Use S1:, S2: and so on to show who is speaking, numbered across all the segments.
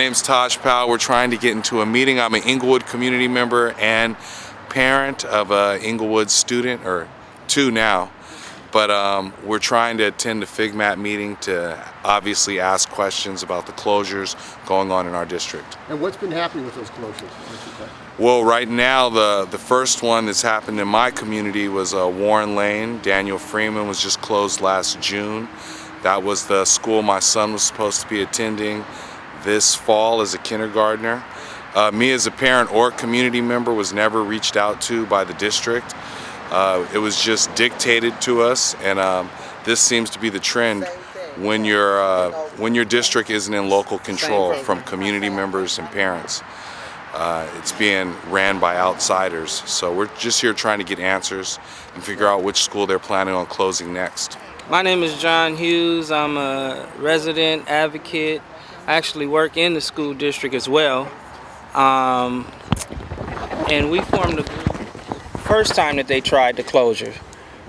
S1: name's Taj Powell. We're trying to get into a meeting. I'm an Ingelwood community member and parent of a Ingelwood student, or two now. But we're trying to attend the FCMAT meeting to obviously ask questions about the closures going on in our district.
S2: And what's been happening with those closures?
S1: Well, right now, the first one that's happened in my community was Warren Lane. Daniel Freeman was just closed last June. That was the school my son was supposed to be attending this fall as a kindergartner. Me as a parent or community member was never reached out to by the district. It was just dictated to us, and this seems to be the trend when your district isn't in local control from community members and parents. It's being ran by outsiders. So we're just here trying to get answers and figure out which school they're planning on closing next.
S3: My name is John Hughes. I'm a resident advocate. I actually work in the school district as well. And we formed a group first time that they tried the closure.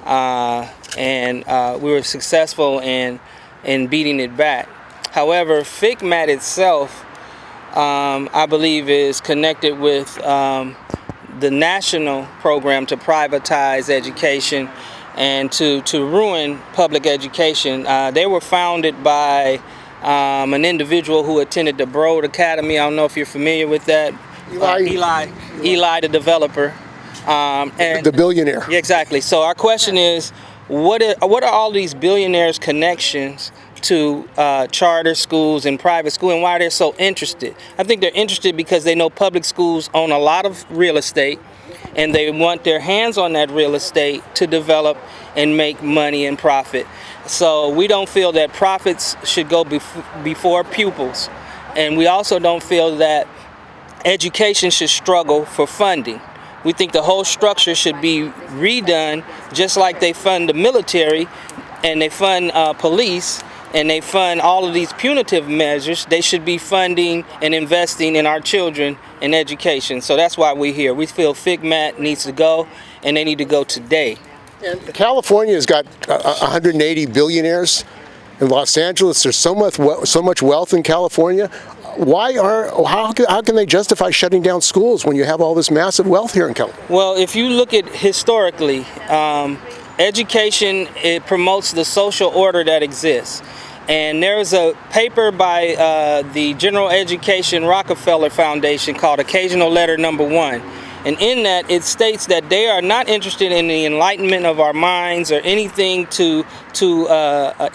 S3: And we were successful in beating it back. However, FCMAT itself, I believe, is connected with the national program to privatize education and to ruin public education. They were founded by an individual who attended the Broad Academy. I don't know if you're familiar with that. Eli, the developer. And
S2: the billionaire.
S3: Yeah, exactly. So our question is, what are all these billionaires' connections to charter schools and private schools, and why they're so interested? I think they're interested because they know public schools own a lot of real estate, and they want their hands on that real estate to develop and make money and profit. So we don't feel that profits should go before pupils, and we also don't feel that education should struggle for funding. We think the whole structure should be redone, just like they fund the military and they fund police and they fund all of these punitive measures. They should be funding and investing in our children in education. So that's why we're here. We feel FCMAT needs to go, and they need to go today.
S2: And California has got 180 billionaires. In Los Angeles, there's so much wealth in California. How can they justify shutting down schools when you have all this massive wealth here in California?
S3: Well, if you look at historically, education, it promotes the social order that exists. And there's a paper by the General Education Rockefeller Foundation called Occasional Letter Number 1. And in that, it states that they are not interested in the enlightenment of our minds or anything to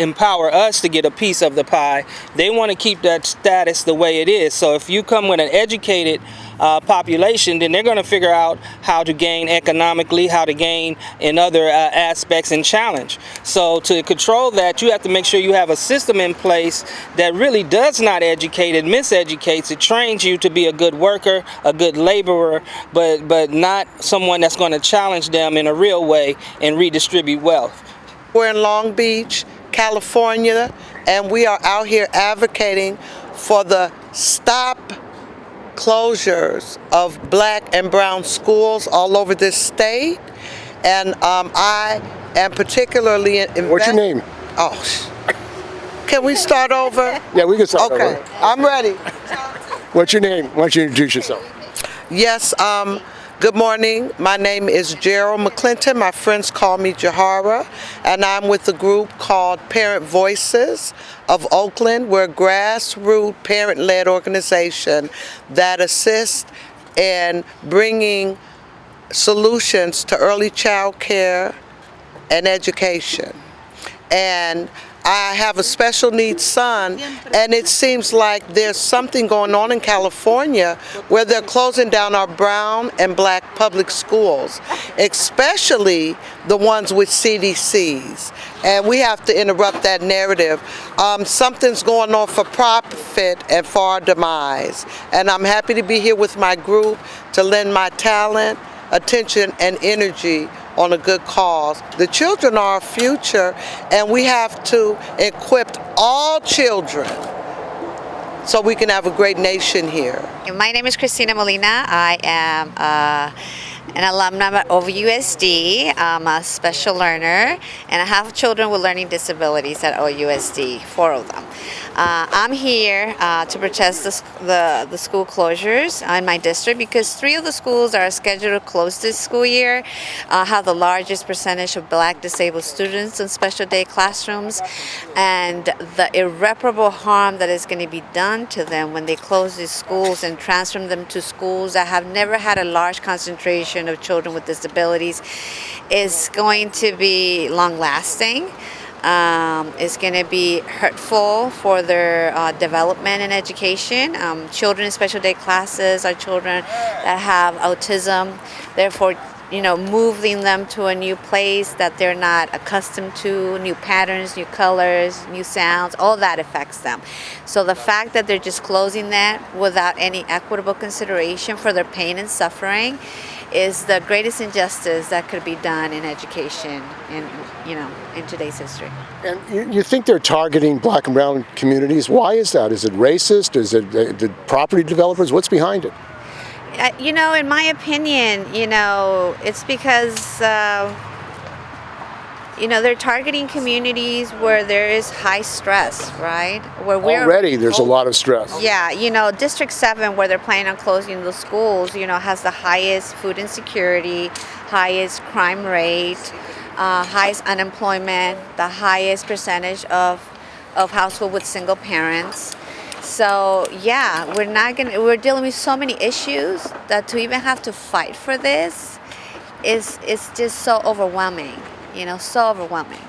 S3: empower us to get a piece of the pie. They want to keep that status the way it is. So if you come with an educated population, then they're going to figure out how to gain economically, how to gain in other aspects and challenge. So to control that, you have to make sure you have a system in place that really does not educate and miseducates. It trains you to be a good worker, a good laborer, but not someone that's going to challenge them in a real way and redistribute wealth.
S4: We're in Long Beach, California, and we are out here advocating for the stop closures of black and brown schools all over this state. And I am particularly
S2: What's your name?
S4: Oh, can we start over?
S2: Yeah, we can start over.
S4: Okay, I'm ready.
S2: What's your name? Why don't you introduce yourself?
S4: Yes, good morning. My name is Gerald McClinton. My friends call me Jahara, and I'm with a group called Parent Voices of Oakland. We're a grassroots parent-led organization that assists in bringing solutions to early child care and education. And I have a special needs son, and it seems like there's something going on in California where they're closing down our brown and black public schools, especially the ones with CDCs. And we have to interrupt that narrative. Something's going on for profit and for our demise. And I'm happy to be here with my group to lend my talent, attention, and energy on a good cause. The children are our future, and we have to equip all children so we can have a great nation here.
S5: My name is Christina Molina. I am an alumna of USD. I'm a special learner, and I have children with learning disabilities at OUSD, 4 of them. I'm here to protest the school closures in my district because 3 of the schools are scheduled to close this school year, have the largest percentage of Black disabled students in special day classrooms, and the irreparable harm that is going to be done to them when they close these schools and transfer them to schools that have never had a large concentration of children with disabilities is going to be long-lasting. It's going to be hurtful for their development and education. Children in special day classes are children that have autism. Therefore, moving them to a new place that they're not accustomed to, new patterns, new colors, new sounds, all that affects them. So the fact that they're just closing that without any equitable consideration for their pain and suffering is the greatest injustice that could be done in education in today's history.
S2: And you think they're targeting Black and brown communities? Why is that? Is it racist? Is it the property developers? What's behind it?
S5: In my opinion, it's because, they're targeting communities where there is high stress, right?
S2: Already there's a lot of stress.
S5: Yeah, District 7, where they're planning on closing the schools, has the highest food insecurity, highest crime rate, highest unemployment, the highest percentage of households with single parents. So we're dealing with so many issues that to even have to fight for this is just so overwhelming, so overwhelming.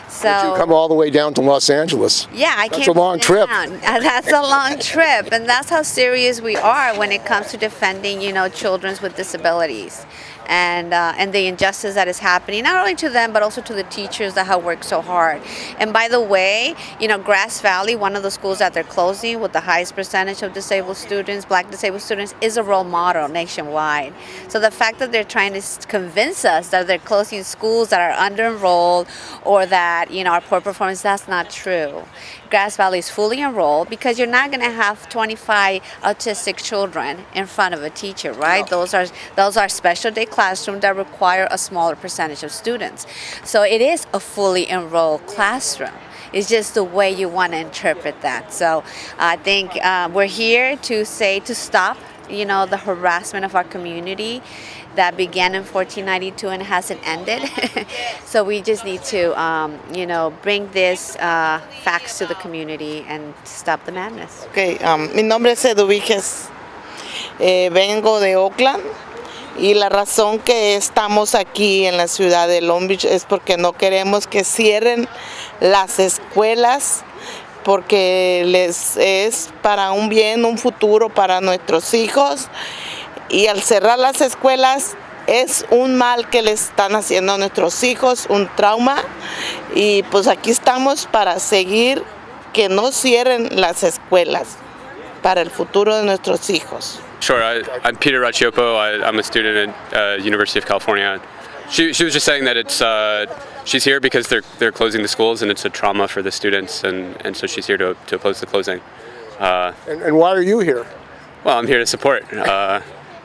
S5: So
S2: but you come all the way down to Los Angeles.
S5: Yeah, I can't.
S2: That's a long trip.
S5: That's a long trip, and that's how serious we are when it comes to defending, children with disabilities. And the injustice that is happening, not only to them, but also to the teachers that have worked so hard. And by the way, Grass Valley, one of the schools that they're closing with the highest percentage of disabled students, Black disabled students, is a role model nationwide. So the fact that they're trying to convince us that they're closing schools that are under-enrolled or that, are poor performance, that's not true. Grass Valley is fully enrolled because you're not going to have 25 autistic children in front of a teacher, right? No. Those are special day classrooms that require a smaller percentage of students. So it is a fully enrolled classroom. It's just the way you want to interpret that. So I think we're here to stop, the harassment of our community that began in 1492 and hasn't ended. So we just need to, bring this facts to the community and stop the madness.
S4: Okay, mi nombre es Eduviges. Vengo de Oakland. Y la razón que estamos aquí en la ciudad de Long Beach es porque no queremos que cierren las escuelas, porque les es para un bien, un futuro para nuestros hijos. Y al cerrar las escuelas es un mal que le están haciendo a nuestros hijos, un trauma. Y pues aquí estamos para seguir que no cierren las escuelas para el futuro de nuestros hijos.
S6: Sure, I'm Peter Raciopo. I'm a student at University of California. She was just saying that she's here because they're closing the schools and it's a trauma for the students, and so she's here to oppose the closing.
S2: And why are you here?
S6: Well, I'm here to support.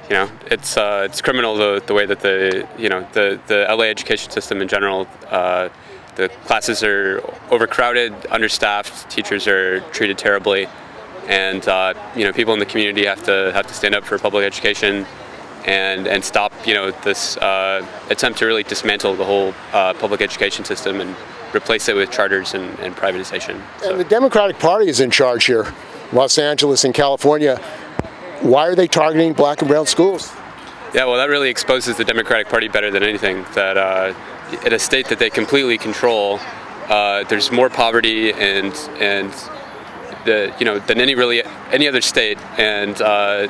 S6: It's criminal the way that the LA education system in general. The classes are overcrowded, understaffed. Teachers are treated terribly. And people in the community have to stand up for public education and stop this attempt to really dismantle the whole public education system and replace it with charters and privatization. So.
S2: And the Democratic Party is in charge here, Los Angeles and California. Why are they targeting Black and brown schools?
S6: Yeah, well, that really exposes the Democratic Party better than anything. That in a state that they completely control, there's more poverty and than any other state, and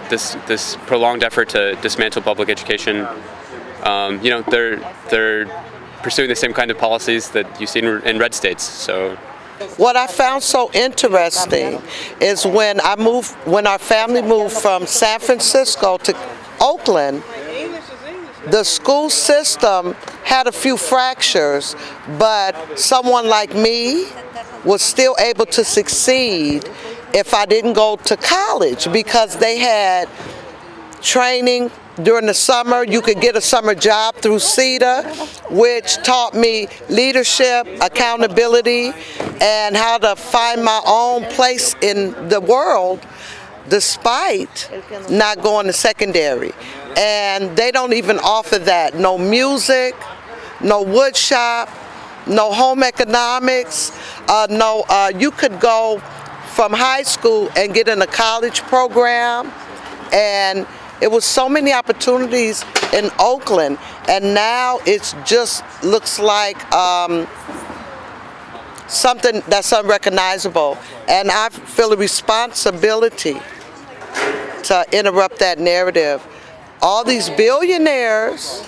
S6: this prolonged effort to dismantle public education, they're pursuing the same kind of policies that you see in red states. So.
S4: What I found so interesting is when our family moved from San Francisco to Oakland, the school system had a few fractures, but someone like me was still able to succeed if I didn't go to college because they had training During the summer, you could get a summer job through CSEA, which taught me leadership, accountability, and how to find my own place in the world despite not going to secondary. And they don't even offer that. No music, no wood shop, no home economics, you could go from high school and get in a college program, and it was so many opportunities in Oakland, and now it's just looks like something that's unrecognizable, and I feel a responsibility to interrupt that narrative. All these billionaires,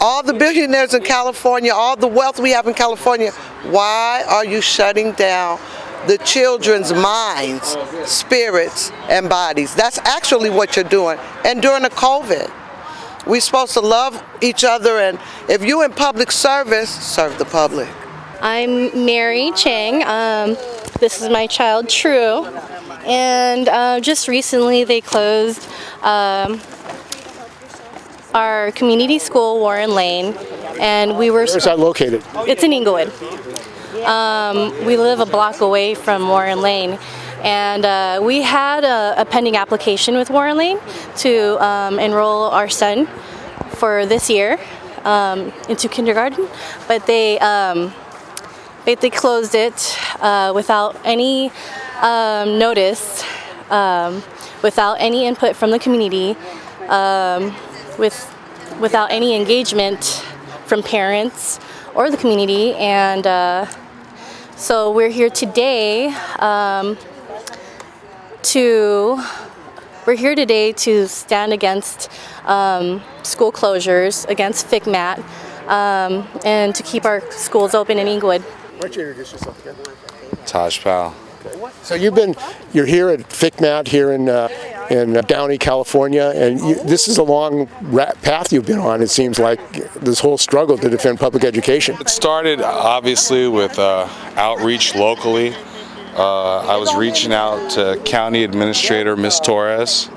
S4: all the billionaires in California, all the wealth we have in California, why are you shutting down the children's minds, spirits, and bodies? That's actually what you're doing. And during the COVID, we're supposed to love each other, and if you're in public service, serve the public.
S7: I'm Mary Chang. This is my child, True. And just recently they closed our community school, Warren Lane, and we were...
S2: Where's that located?
S7: It's in Ingelwood. We live a block away from Warren Lane, and we had a pending application with Warren Lane to enroll our son for this year into kindergarten, but they closed it without any notice, without any input from the community, without any engagement from parents or the community, and so we're here today to stand against school closures, against FCMAT, and to keep our schools open in Ingelwood.
S2: Why don't you introduce yourself again?
S1: Taj Powell.
S2: So you're here at FCMAT here in Downey, California, and this is a long path you've been on. It seems like this whole struggle to defend public education.
S1: It started obviously with outreach locally. I was reaching out to County Administrator Ms. Torres.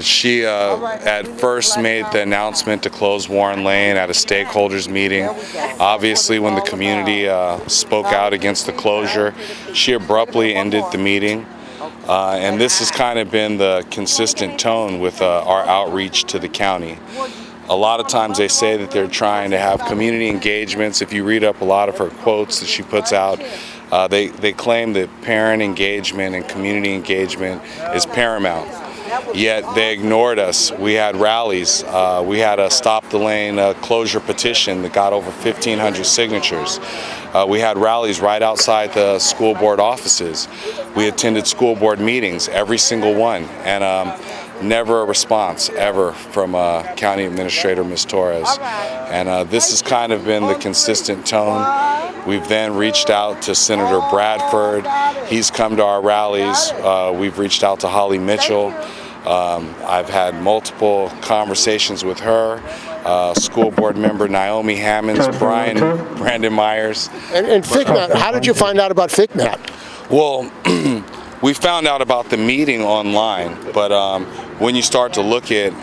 S1: She at first made the announcement to close Warren Lane at a stakeholders meeting. Obviously, when the community spoke out against the closure, she abruptly ended the meeting. And this has kind of been the consistent tone with our outreach to the county. A lot of times they say that they're trying to have community engagements. If you read up a lot of her quotes that she puts out, they claim that parent engagement and community engagement is paramount. Yet they ignored us. We had rallies. We had a Stop the Lane closure petition that got over 1,500 signatures. We had rallies right outside the school board offices. We attended school board meetings, every single one, and never a response ever from County Administrator Ms. Torres. And this has kind of been the consistent tone. We've then reached out to Senator Bradford. He's come to our rallies. We've reached out to Holly Mitchell. I've had multiple conversations with her, school board member Naomi Hammonds, Brandon Myers.
S2: And FCMAT, how did you find out about FCMAT?
S1: Well, we found out about the meeting online, but when you start to look at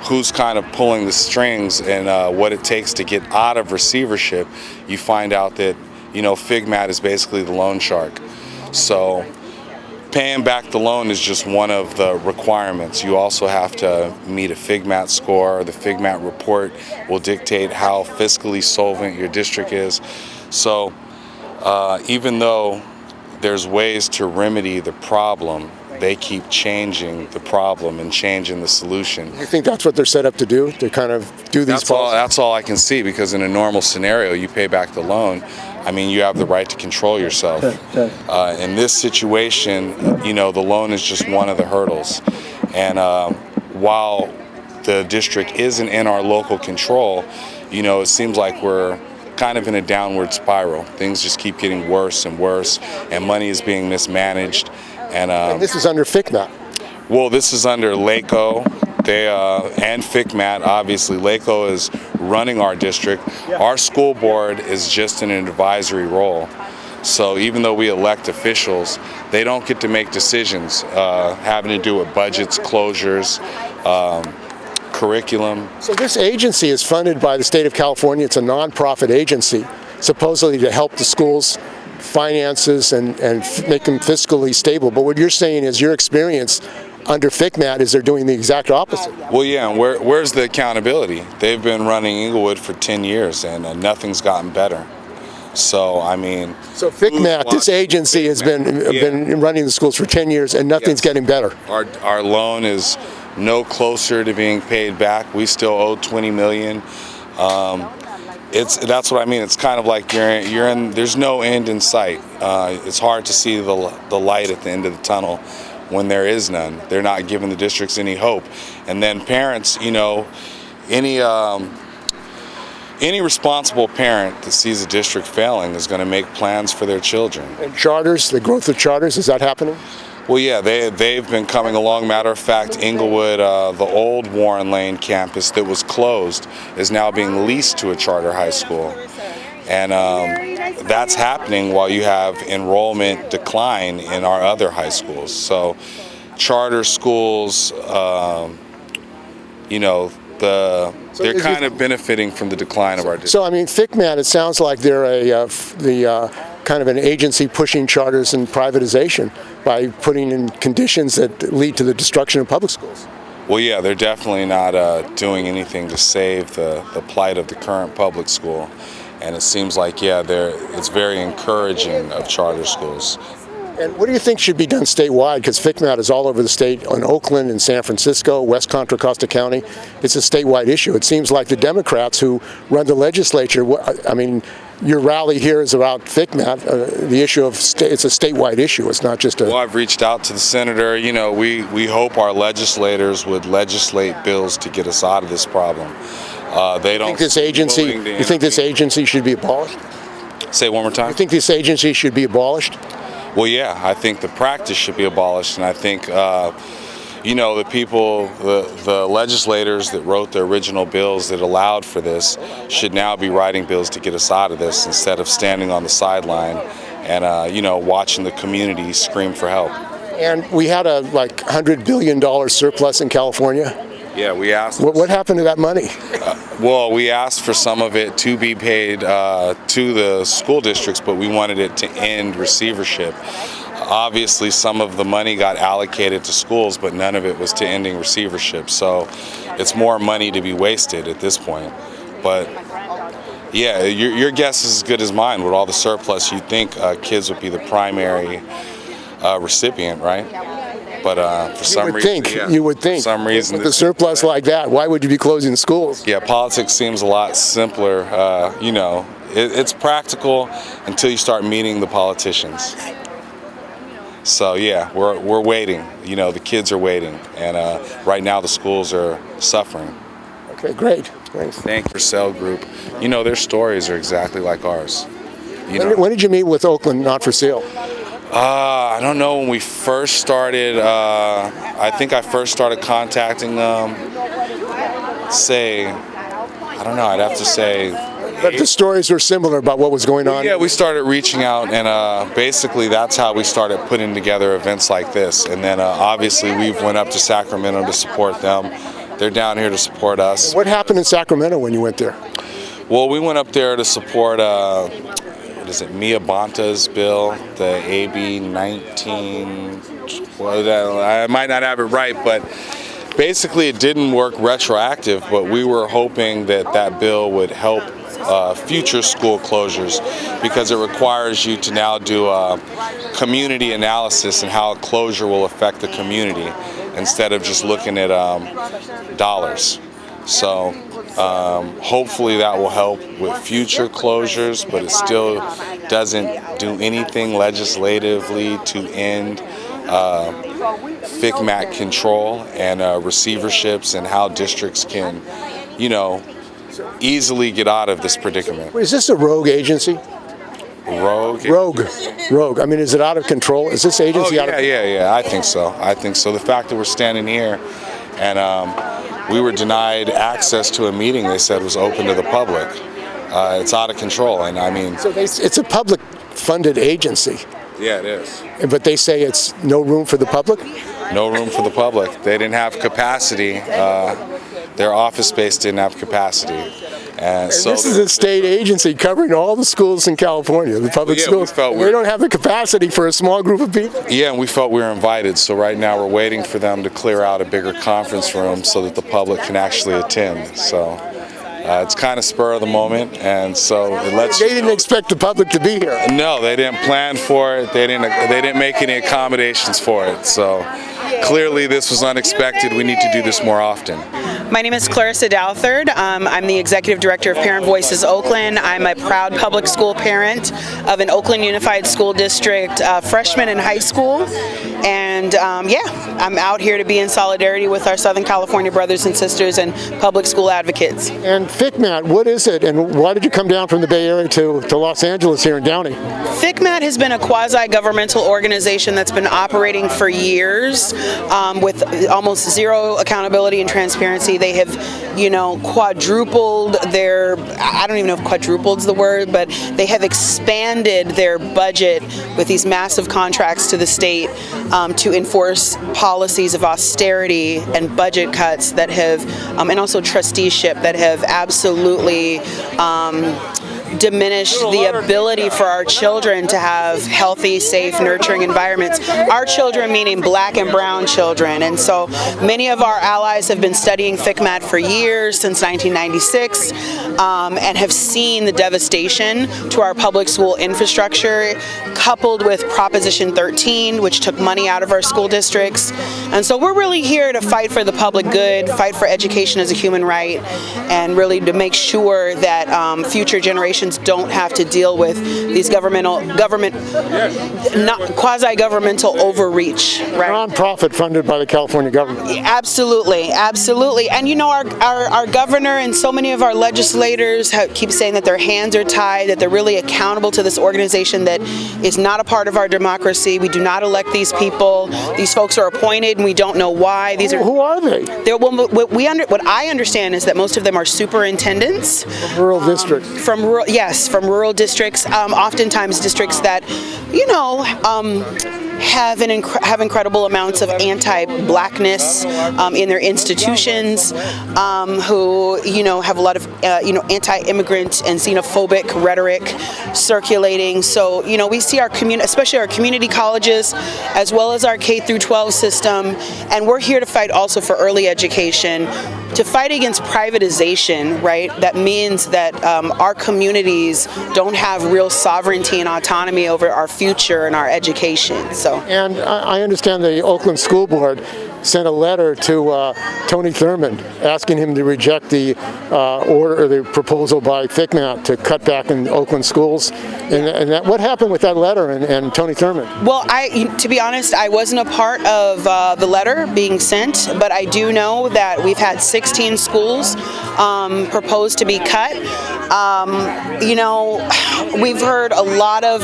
S1: who's kind of pulling the strings and what it takes to get out of receivership, you find out that, FCMAT is basically the loan shark. So paying back the loan is just one of the requirements. You also have to meet a FCMAT score. The FCMAT report will dictate how fiscally solvent your district is. So even though there's ways to remedy the problem, they keep changing the problem and changing the solution.
S2: You think that's what they're set up to do, to kind of do these policies?
S1: That's all I can see, because in a normal scenario, you pay back the loan. I mean, you have the right to control yourself. In this situation, the loan is just one of the hurdles. And while the district isn't in our local control, it seems like we're kind of in a downward spiral. Things just keep getting worse and worse, and money is being mismanaged. And
S2: this is under FCMAT.
S1: Well, this is under LACO. And FCMAT, obviously. LACO is running our district. Our school board is just in an advisory role. So even though we elect officials, they don't get to make decisions having to do with budgets, closures, curriculum.
S2: So this agency is funded by the state of California. It's a nonprofit agency, supposedly to help the schools' finances and make them fiscally stable. But what you're saying is your experience under FCMAT is they're doing the exact opposite.
S1: Well, yeah, and where's the accountability? They've been running Ingelwood for 10 years and nothing's gotten better. So, I mean...
S2: So FCMAT, this agency has been running the schools for 10 years and nothing's getting better.
S1: Our loan is no closer to being paid back. We still owe $20 million. That's what I mean. It's kind of like you're in there's no end in sight. It's hard to see the light at the end of the tunnel when there is none. They're not giving the districts any hope. And then parents, you know, any responsible parent that sees a district failing is going to make plans for their children.
S2: And charters, the growth of charters, is that happening?
S1: Well, yeah, they've been coming along. Matter of fact, Ingelwood, the old Warren Lane campus that was closed, is now being leased to a charter high school. And that's happening while you have enrollment decline in our other high schools. So charter schools, you know, they're kind of benefiting from the decline of our district.
S2: So, I mean, FCMAT, it sounds like they're kind of an agency pushing charters and privatization by putting in conditions that lead to the destruction of public schools.
S1: Well, yeah, they're definitely not doing anything to save the plight of the current public school. And it seems like, yeah, it's very encouraging of charter schools.
S2: And what do you think should be done statewide? Because FCMAT is all over the state, in Oakland and San Francisco, West Contra Costa County. It's a statewide issue. It seems like the Democrats who run the legislature, I mean, your rally here is about FCMAT. The issue of it's a statewide issue. It's not just a...
S1: Well, I've reached out to the senator. You know, we hope our legislators would legislate bills to get us out of this problem. They don't...
S2: You think this agency should be abolished?
S1: Say it one more time.
S2: You think this agency should be abolished?
S1: Well, yeah, I think the practice should be abolished, and I think, you know, the people, the legislators that wrote the original bills that allowed for this should now be writing bills to get us out of this instead of standing on the sideline and, you know, watching the community scream for help.
S2: And we had a like $100 billion surplus in California.
S1: Yeah, we asked.
S2: What happened to that money?
S1: Well, we asked for some of it to be paid to the school districts, but we wanted it to end receivership. Obviously, some of the money got allocated to schools, but none of it was to ending receivership. So it's more money to be wasted at this point. But yeah, your guess is as good as mine. With all the surplus, you'd think kids would be the primary recipient, right? But for some reason,
S2: you would think.
S1: For some reason,
S2: with the surplus like that, why would you be closing schools?
S1: Yeah, politics seems a lot simpler. You know, it's practical until you start meeting the politicians. So yeah, we're waiting. You know, the kids are waiting, and right now the schools are suffering.
S2: Okay, great. Thanks.
S1: Thank you, Cell Group. You know, their stories are exactly like ours.
S2: When did you meet with Oakland Not for Sale?
S1: I don't know when we first started. I think I first started contacting them. I don't know. I'd have to say.
S2: But the stories were similar about what was going on.
S1: Yeah, we started reaching out, and basically that's how we started putting together events like this. And then obviously we went up to Sacramento to support them. They're down here to support us.
S2: What happened in Sacramento when you went there?
S1: Well, we went up there to support. Is it Mia Bonta's bill, the AB 19? Well, I might not have it right, but basically it didn't work retroactive, but we were hoping that that bill would help future school closures because it requires you to now do a community analysis and how a closure will affect the community instead of just looking at dollars. So hopefully that will help with future closures, but it still doesn't do anything legislatively to end FCMAT control and receiverships and how districts can, you know, easily get out of this predicament.
S2: Is this a rogue agency?
S1: Rogue?
S2: Rogue. I mean, is it out of control? Is this agency out of control?
S1: Yeah, I think so. I think so. The fact that we're standing here and we were denied access to a meeting they said was open to the public. It's out of control, and I mean...
S2: So it's a public-funded agency.
S1: Yeah, it is.
S2: But they say it's no room for the public?
S1: No room for the public. They didn't have capacity. their office space didn't have capacity. And so
S2: this is a state agency covering all the schools in California, the public schools. They don't have the capacity for a small group of people.
S1: Yeah, and we felt we were invited. So right now we're waiting for them to clear out a bigger conference room so that the public can actually attend. So it's kind of spur of the moment, and so it lets.
S2: They didn't expect the public to be here.
S1: No, they didn't plan for it. They didn't make any accommodations for it. So clearly this was unexpected. We need to do this more often.
S8: My name is Clarissa Douthard. I'm the Executive Director of Parent Voices Oakland. I'm a proud public school parent of an Oakland Unified School District freshman in high school. And I'm out here to be in solidarity with our Southern California brothers and sisters and public school advocates.
S2: And FCMAT, what is it, and why did you come down from the Bay Area to Los Angeles here in Downey?
S8: FCMAT has been a quasi-governmental organization that's been operating for years with almost zero accountability and transparency. They have, quadrupled their, I don't even know if quadrupled's the word, but they have expanded their budget with these massive contracts to the state to enforce policies of austerity and budget cuts that have, and also trusteeship that have absolutely diminish the ability for our children to have healthy, safe, nurturing environments. Our children meaning black and brown children. And so many of our allies have been studying FCMAT for years, since 1996, and have seen the devastation to our public school infrastructure, coupled with Proposition 13, which took money out of our school districts. And so we're really here to fight for the public good, fight for education as a human right, and really to make sure that future generations don't have to deal with these quasi-governmental overreach. Right?
S2: Non-profit funded by the California government.
S8: Absolutely, absolutely. And our governor and so many of our legislators keep saying that their hands are tied, that they're really accountable to this organization that is not a part of our democracy. We do not elect these people. These folks are appointed and we don't know why.
S2: Who are they?
S8: What I understand is that most of them are superintendents.
S2: From rural districts.
S8: From rural districts, oftentimes districts that, have incredible amounts of anti-blackness in their institutions, who have a lot of anti-immigrant and xenophobic rhetoric circulating. So we see our especially our community colleges, as well as our K through 12 system, and we're here to fight also for early education, to fight against privatization. Right, that means that our communities don't have real sovereignty and autonomy over our future and our education. So.
S2: And I understand the Oakland School Board sent a letter to Tony Thurmond asking him to reject the order or the proposal by FCMAT to cut back in Oakland schools. And what happened with that letter and Tony Thurmond?
S8: Well, to be honest, I wasn't a part of the letter being sent, but I do know that we've had 16 schools proposed to be cut. We've heard a lot of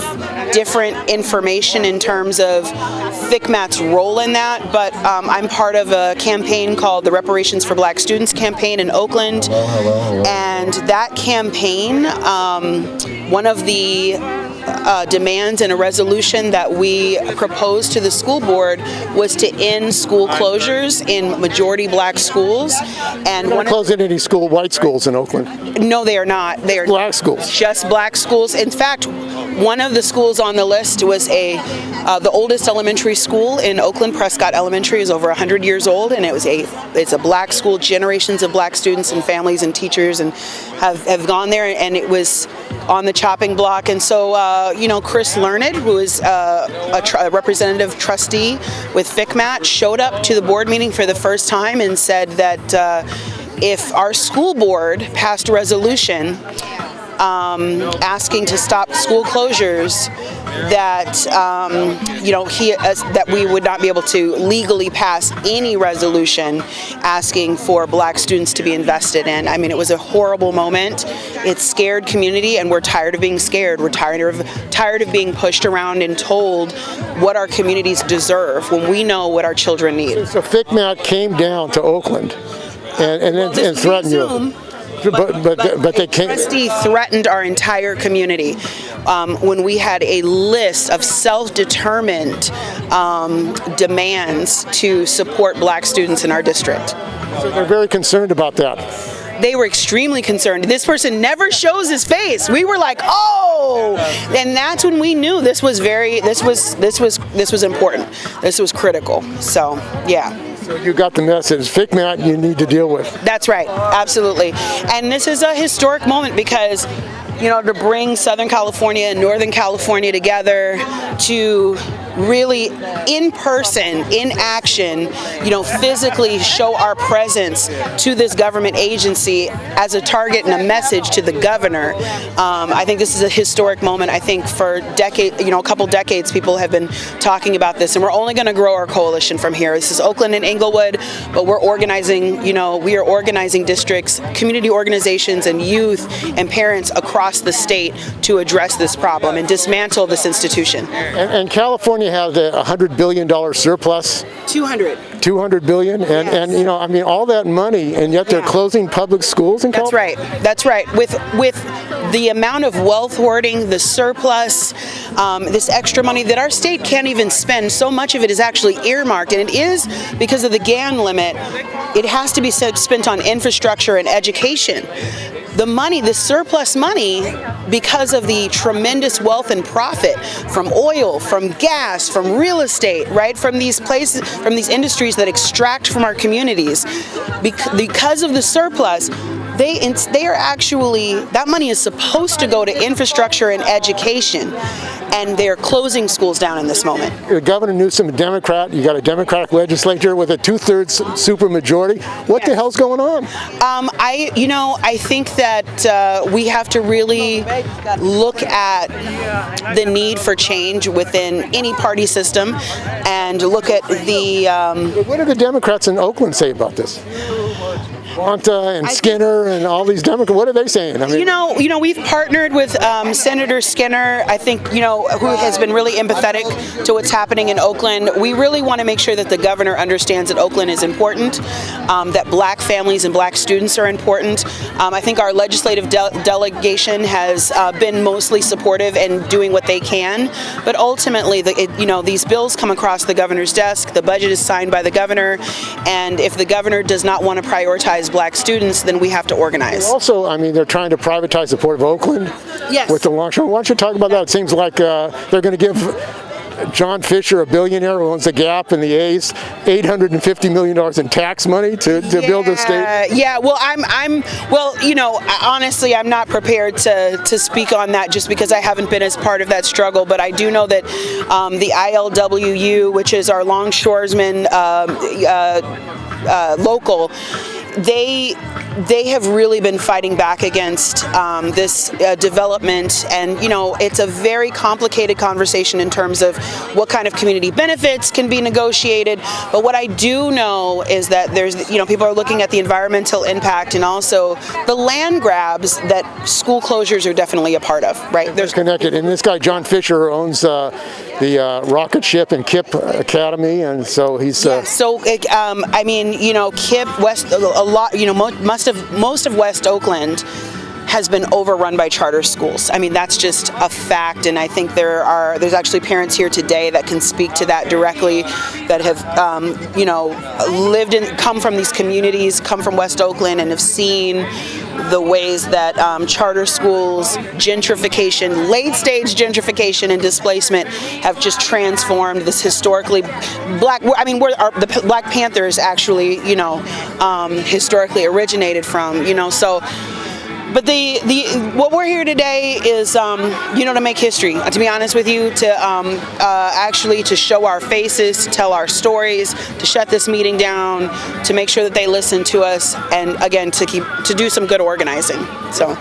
S8: different information in terms of FCMAT's role in that, but I'm part of a campaign called the Reparations for Black Students campaign in Oakland. And that campaign, one of the demands in a resolution that we proposed to the school board was to end school closures in majority black schools. And
S2: They're not closing any white schools in Oakland?
S8: No, they are not. They are
S2: black schools.
S8: Just black schools. In fact, one of the schools on the list was the oldest elementary school in Oakland. Prescott Elementary is over 100 years old, and it's a black school. Generations of black students and families and teachers and have gone there, and it was on the chopping block. And so Chris Learned, who is a representative trustee with FCMAT, showed up to the board meeting for the first time and said that if our school board passed a resolution asking to stop school closures, that that we would not be able to legally pass any resolution asking for black students to be invested in. I mean, it was a horrible moment. It scared community, and we're tired of being scared. We're tired of being pushed around and told what our communities deserve when we know what our children need.
S2: So FCMAT came down to Oakland and threatened you. But they can't.
S8: Trustee threatened our entire community when we had a list of self-determined demands to support black students in our district.
S2: So they're very concerned about that.
S8: They were extremely concerned. This person never shows his face. We were like, oh, and that's when we knew this was important. This was critical. So, yeah.
S2: So you got the message. FCMAT you need to deal with.
S8: That's right, absolutely. And this is a historic moment because, you know, to bring Southern California and Northern California together to really in person, in action, you know, physically show our presence to this government agency as a target and a message to the governor. I think this is a historic moment. I think for a couple decades, people have been talking about this, and we're only going to grow our coalition from here. This is Oakland and Ingelwood, but we're organizing, we are organizing districts, community organizations, and youth and parents across the state to address this problem and dismantle this institution.
S2: And California has a $100 billion surplus. 200 billion, and you know, I mean, all that money, and yet they're closing public schools in California.
S8: That's right. With the amount of wealth hoarding, the surplus, this extra money that our state can't even spend, so much of it is actually earmarked, and it is because of the GAN limit. It has to be spent on infrastructure and education. The money, the surplus money, because of the tremendous wealth and profit from oil, from gas, from real estate, right, from these places, from these industries that extract from our communities, because of the surplus, they are actually, that money is supposed to go to infrastructure and education, and they're closing schools down in this moment.
S2: Governor Newsom, a Democrat, you got a Democratic legislature with a 2/3 supermajority. What the hell's going on?
S8: I think that we have to really look at the need for change within any party system and look at the...
S2: What do the Democrats in Oakland say about this? Wanta and Skinner and all these Democrats, what are they saying? I mean,
S8: we've partnered with Senator Skinner, I think, who has been really empathetic to what's happening in Oakland. We really want to make sure that the governor understands that Oakland is important, that black families and black students are important. I think our legislative delegation has been mostly supportive and doing what they can, but ultimately, these bills come across the governor's desk, the budget is signed by the governor, and if the governor does not want to prioritize black students, then we have to organize.
S2: Also, I mean, they're trying to privatize the Port of Oakland.
S8: Yes.
S2: With the longshore. Why don't you talk about that? It seems like they're going to give John Fisher, a billionaire who owns the Gap and the A's, $850 million in tax money to build a state.
S8: Yeah. Well, honestly, I'm not prepared to speak on that just because I haven't been as part of that struggle. But I do know that the ILWU, which is our longshoresmen local, they have really been fighting back against this development, and it's a very complicated conversation in terms of what kind of community benefits can be negotiated. But what I do know is that there's people are looking at the environmental impact and also the land grabs that school closures are definitely a part of. Right?
S2: There's connected, and this guy John Fisher owns the rocket ship and KIPP Academy, and so he's. KIPP West, a lot, most of West Oakland has been overrun by charter schools. I mean, that's just a fact, and I think there's actually parents here today that can speak to that directly, that have come from these communities, come from West Oakland, and have seen the ways that charter schools, gentrification, late-stage gentrification and displacement have just transformed this historically black. I mean, the Black Panthers actually, historically originated from. So. But what we're here today is, to make history. To be honest with you, to actually to show our faces, to tell our stories, to shut this meeting down, to make sure that they listen to us, and again to do some good organizing. So.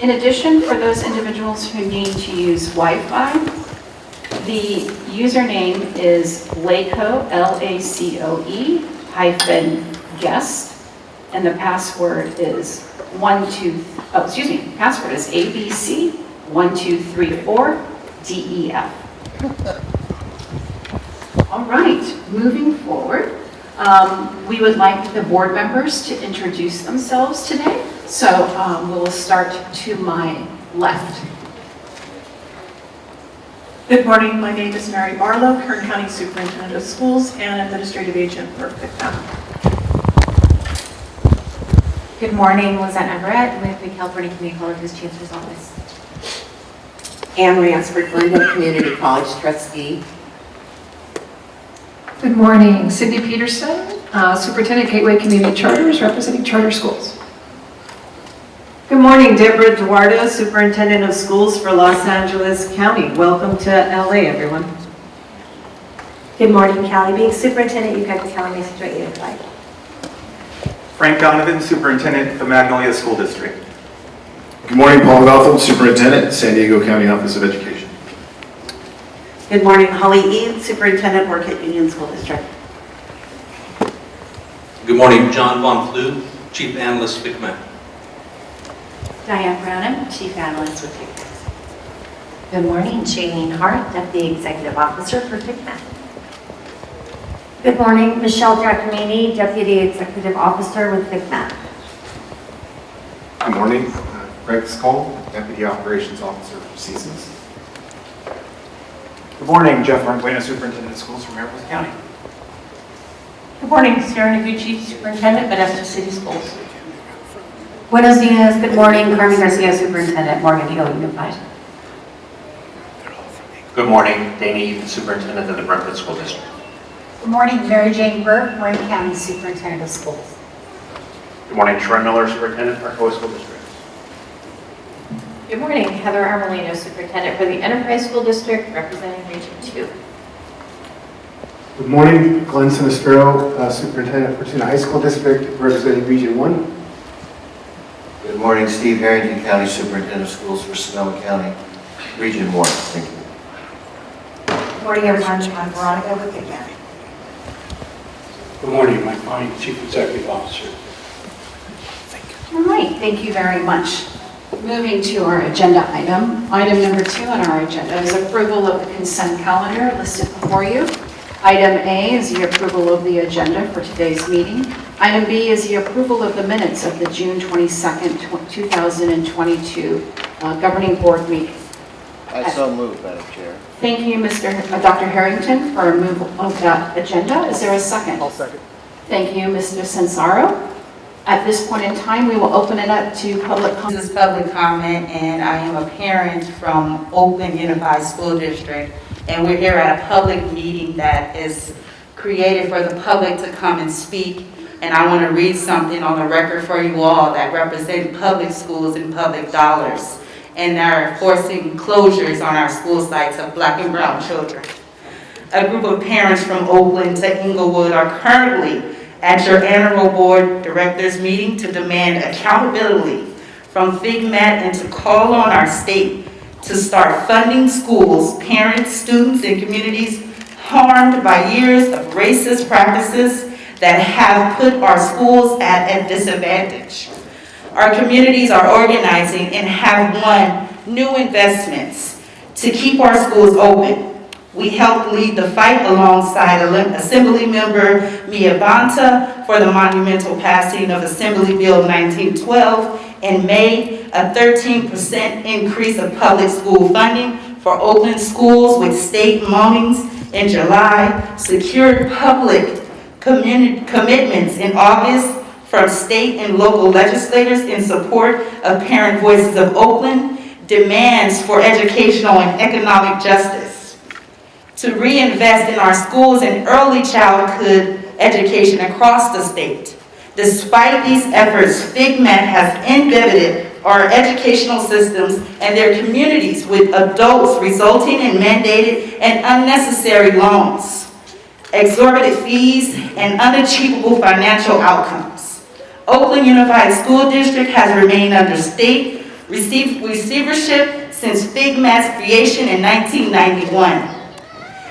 S9: In addition, for those individuals who need to use Wi-Fi, the username is LACOE, LACOE-guest. And the password is password is ABC1234DEF. All right, moving forward, we would like the board members to introduce themselves today. So we'll start to my left.
S10: Good morning, my name is Mary Barlow, Kern County Superintendent of Schools and Administrative Agent for FCMAT. Good morning, Lizette Everett with the California Community College's Chancellor's Office.
S11: Ann Ransford, Glendale Community College Trustee.
S9: Good morning, Cindy Peterson, Superintendent Gateway Community Charters, representing charter schools.
S12: Good morning, Deborah Eduardo, Superintendent of Schools for Los Angeles County. Welcome to LA, everyone.
S13: Good morning, Callie Beek, Superintendent, Yucatan County Mesa Joint Unified.
S14: Frank Donovan, Superintendent, the Magnolia School District.
S15: Good morning, Paul Gothel, Superintendent, San Diego County Office of Education.
S11: Good morning, Holly Eads, Superintendent, Marquette Union School District.
S16: Good morning, John Von Flew, Chief Analyst, FCMAT.
S10: Diane Branham, Chief Analyst with FCMAT.
S13: Good morning, Shailene Hart, Deputy Executive Officer for FCMAT. Good morning, Michelle Giacomini, Deputy Executive Officer with FCMAT.
S17: Good morning, Greg Skull, Deputy Operations Officer for CSEA.
S18: Good morning, Jeff Armbuena, Superintendent of Schools for Mariposa County.
S19: Good morning, Sarah Noguchi, Superintendent, Modesto City Schools.
S20: Buenos dias, good morning, Carmen Garcia, Superintendent, Morgan Hill Unified.
S21: Good morning, Downey, Superintendent of the Brentwood School District.
S22: Good morning, Mary Jane Burke, Marin County Superintendent of Schools.
S21: Good morning, Troy Miller, Superintendent, Arcoa School District.
S10: Good morning, Heather Armelino, Superintendent for the Enterprise School District, representing Region 2.
S23: Good morning, Glenn Sinistero, Superintendent for Tuna High School District, representing Region 1.
S24: Good morning, Steve Harrington, County Superintendent of Schools for Sonoma County, Region 1. Thank you.
S13: Good morning, everyone. I'm Veronica with FCMAT.
S25: Good morning, Mike Bonnie, Chief Executive Officer.
S9: All right, thank you very much. Moving to our agenda item. Item number 2 on our agenda is approval of the consent calendar listed before you. Item A is the approval of the agenda for today's meeting. Item B is the approval of the minutes of the June 22nd, 2022 Governing Board meeting.
S24: I so move, Madam Chair.
S9: Thank you, Dr. Harrington, for removal of that agenda. Is there a second?
S2: I'll second.
S9: Thank you, Mr. Censaro. At this point in time, we will open it up to public comment.
S26: This is public comment, and I am a parent from Oakland Unified School District, and we're here at a public meeting that is created for the public to come and speak. And I want to read something on the record for you all that represent public schools and public dollars, and are forcing closures on our school sites of Black and brown children. A group of parents from Oakland to Ingelwood are currently at your annual board directors meeting to demand accountability from FCMAT and to call on our state to start funding schools, parents, students, and communities harmed by years of racist practices that have put our schools at a disadvantage. Our communities are organizing and have won new investments to keep our schools open. We helped lead the fight alongside Assemblymember Mia Banta for the monumental passing of Assembly Bill 1912 and made a 13% increase of public school funding for Oakland schools with state mounings in July, secured public commitments in August from state and local legislators in support of Parent Voices of Oakland, demands for educational and economic justice, to reinvest in our schools and early childhood education across the state. Despite these efforts, FCMAT has embedded our educational systems and their communities with adults, resulting in mandated and unnecessary loans, exorbitant fees, and unachievable financial outcomes. Oakland Unified School District has remained under state receivership since FCMAT's creation in 1991.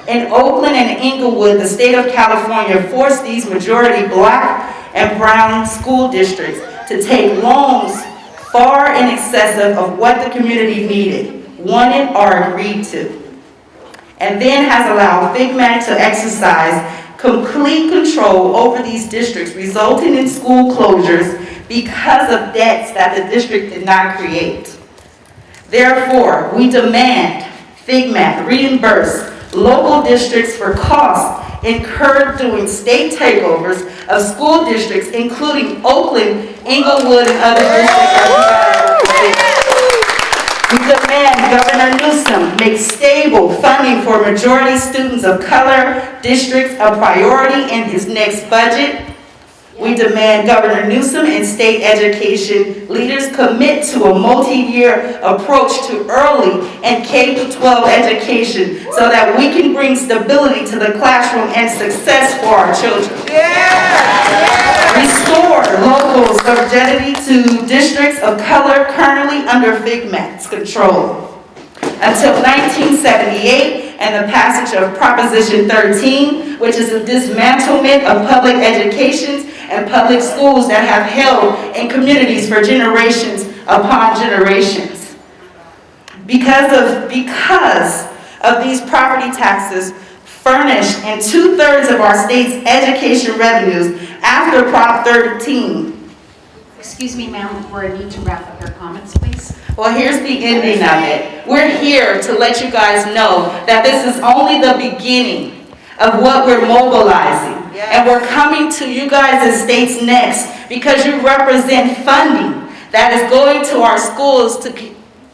S26: In Oakland and Ingelwood, the state of California forced these majority Black and brown school districts to take loans far in excess of what the community needed, wanted, or agreed to, and then has allowed FCMAT to exercise complete control over these districts, resulting in school closures because of debts that the district did not create. Therefore, we demand FCMAT reimburse local districts for costs in Kern doing state takeovers of school districts, including Oakland, Ingelwood, and other districts. We demand Governor Newsom make stable funding for majority students of color districts a priority in his next budget. We demand Governor Newsom and state education leaders commit to a multi-year approach to early and K-12 education so that we can bring stability to the classroom and success for our children. Restore local sovereignty to districts of color currently under FCMAT's control. Until 1978 and the passage of Proposition 13, which is a dismantlement of public educations and public schools that have held in communities for generations upon generations. Because of these property taxes furnished in 2/3 of our state's education revenues after Prop 13.
S9: Excuse me, ma'am, we need to wrap up your comments, please.
S26: Well, here's the ending of it. We're here to let you guys know that this is only the beginning of what we're mobilizing. And we're coming to you guys as states next because you represent funding that is going to our schools to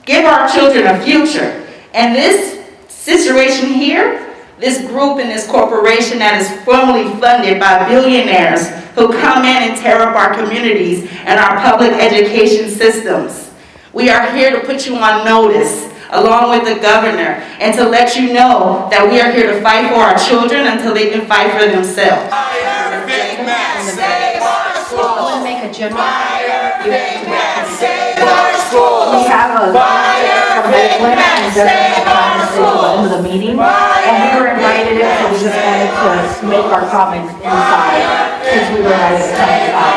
S26: give our children a future. And this situation here, this group and this corporation that is formally funded by billionaires who come in and tear up our communities and our public education systems. We are here to put you on notice, along with the governor, and to let you know that we are here to fight for our children until they can fight for themselves.
S9: Save our schools. I want to make a general.
S12: We have a from Oakland and doesn't have time to stay till the end of the meeting. And we were invited in, so we just wanted to make our comments inside since we were invited to come inside.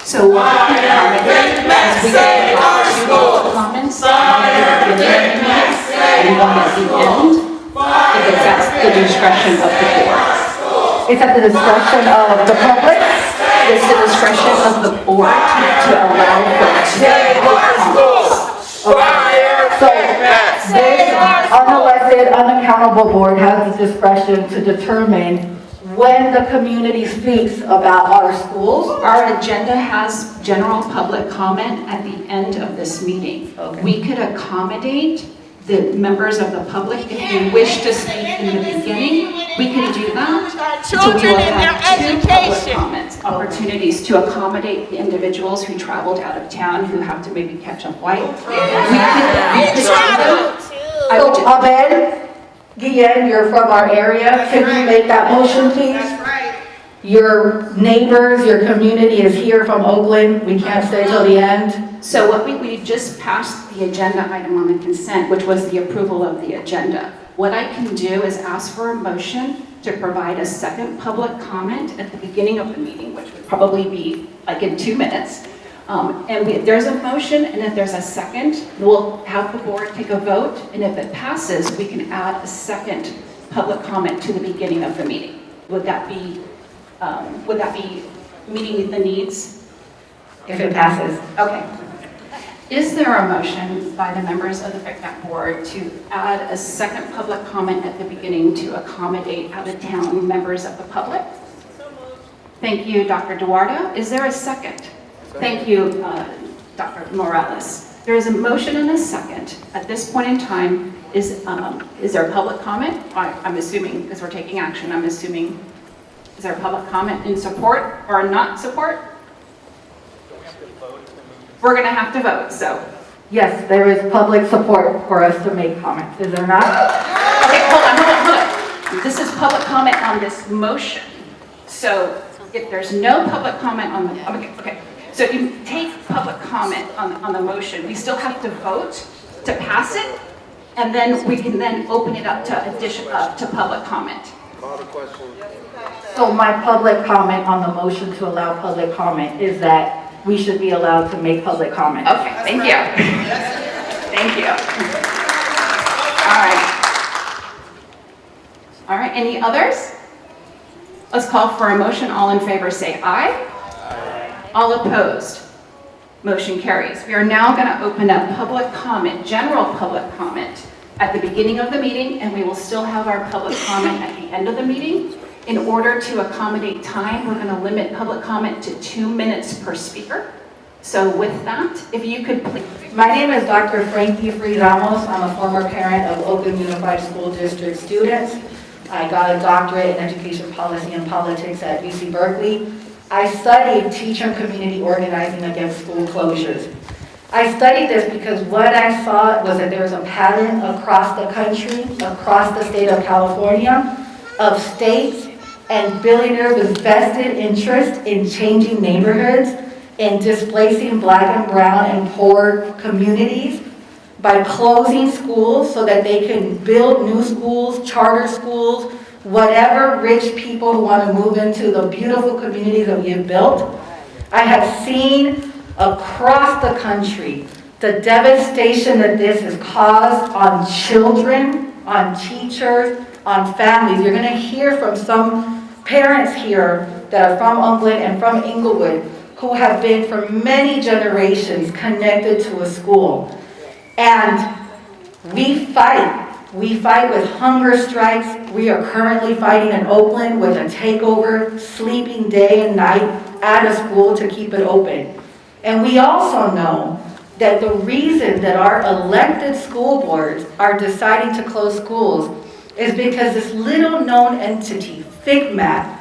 S9: So we'll keep the comments as we get to comments. And one at the end, if that's the discretion of the board.
S12: It's at the discretion of the public.
S9: It's the discretion of the board to allow for
S12: So this unelected, unaccountable board has the discretion to determine when the community speaks about our schools.
S9: Our agenda has general public comment at the end of this meeting.
S12: Okay.
S9: We could accommodate the members of the public if they wish to speak in the beginning. We can do that. So we will have two public comments, opportunities to accommodate the individuals who traveled out of town who have to maybe catch a flight.
S12: So Abed, Guillen, you're from our area. Can you make that motion, please? Your neighbors, your community is here from Oakland. We can't stay till the end.
S9: So what we just passed the agenda item on the consent, which was the approval of the agenda. What I can do is ask for a motion to provide a second public comment at the beginning of the meeting, which would probably be like in 2 minutes. There's a motion, and if there's a second, we'll have the board take a vote, and if it passes, we can add a second public comment to the beginning of the meeting. Would that be meeting the needs?
S12: If it passes.
S9: Okay. Is there a motion by the members of the FCMAT board to add a second public comment at the beginning to accommodate out-of-town members of the public? Thank you, Dr. Duardo. Is there a second? Thank you, Dr. Morales. There is a motion and a second. At this point in time, is there a public comment? I'm assuming, because we're taking action, I'm assuming, is there a public comment in support or not support? We're going to have to vote, so.
S12: Yes, there is public support for us to make comments. Is there not?
S9: Okay, hold on. This is public comment on this motion. So if there's no public comment on the, okay. So if you take public comment on the motion, we still have to vote to pass it, and then we can then open it up to public comment.
S12: So my public comment on the motion to allow public comment is that we should be allowed to make public comment.
S9: Okay, thank you. Thank you. All right, any others? Let's call for a motion. All in favor say aye. All opposed? Motion carries. We are now going to open up public comment, general public comment, at the beginning of the meeting, and we will still have our public comment at the end of the meeting. In order to accommodate time, we're going to limit public comment to 2 minutes per speaker. So with that, if you could please.
S12: My name is Dr. Frankie Free Ramos. I'm a former parent of Oakland Unified School District students. I got a doctorate in education policy and politics at UC Berkeley. I studied teacher and community organizing against school closures. I studied this because what I saw was that there was a pattern across the country, across the state of California, of states and billionaires with vested interest in changing neighborhoods and displacing Black and brown and poor communities by closing schools so that they can build new schools, charter schools, whatever rich people who want to move into the beautiful communities that we have built. I have seen across the country the devastation that this has caused on children, on teachers, on families. You're going to hear from some parents here that are from Oakland and from Ingelwood who have been for many generations connected to a school. And we fight. We fight with hunger strikes. We are currently fighting in Oakland with a takeover, sleeping day and night at a school to keep it open. And we also know that the reason that our elected school boards are deciding to close schools is because this little known entity, FCMAT,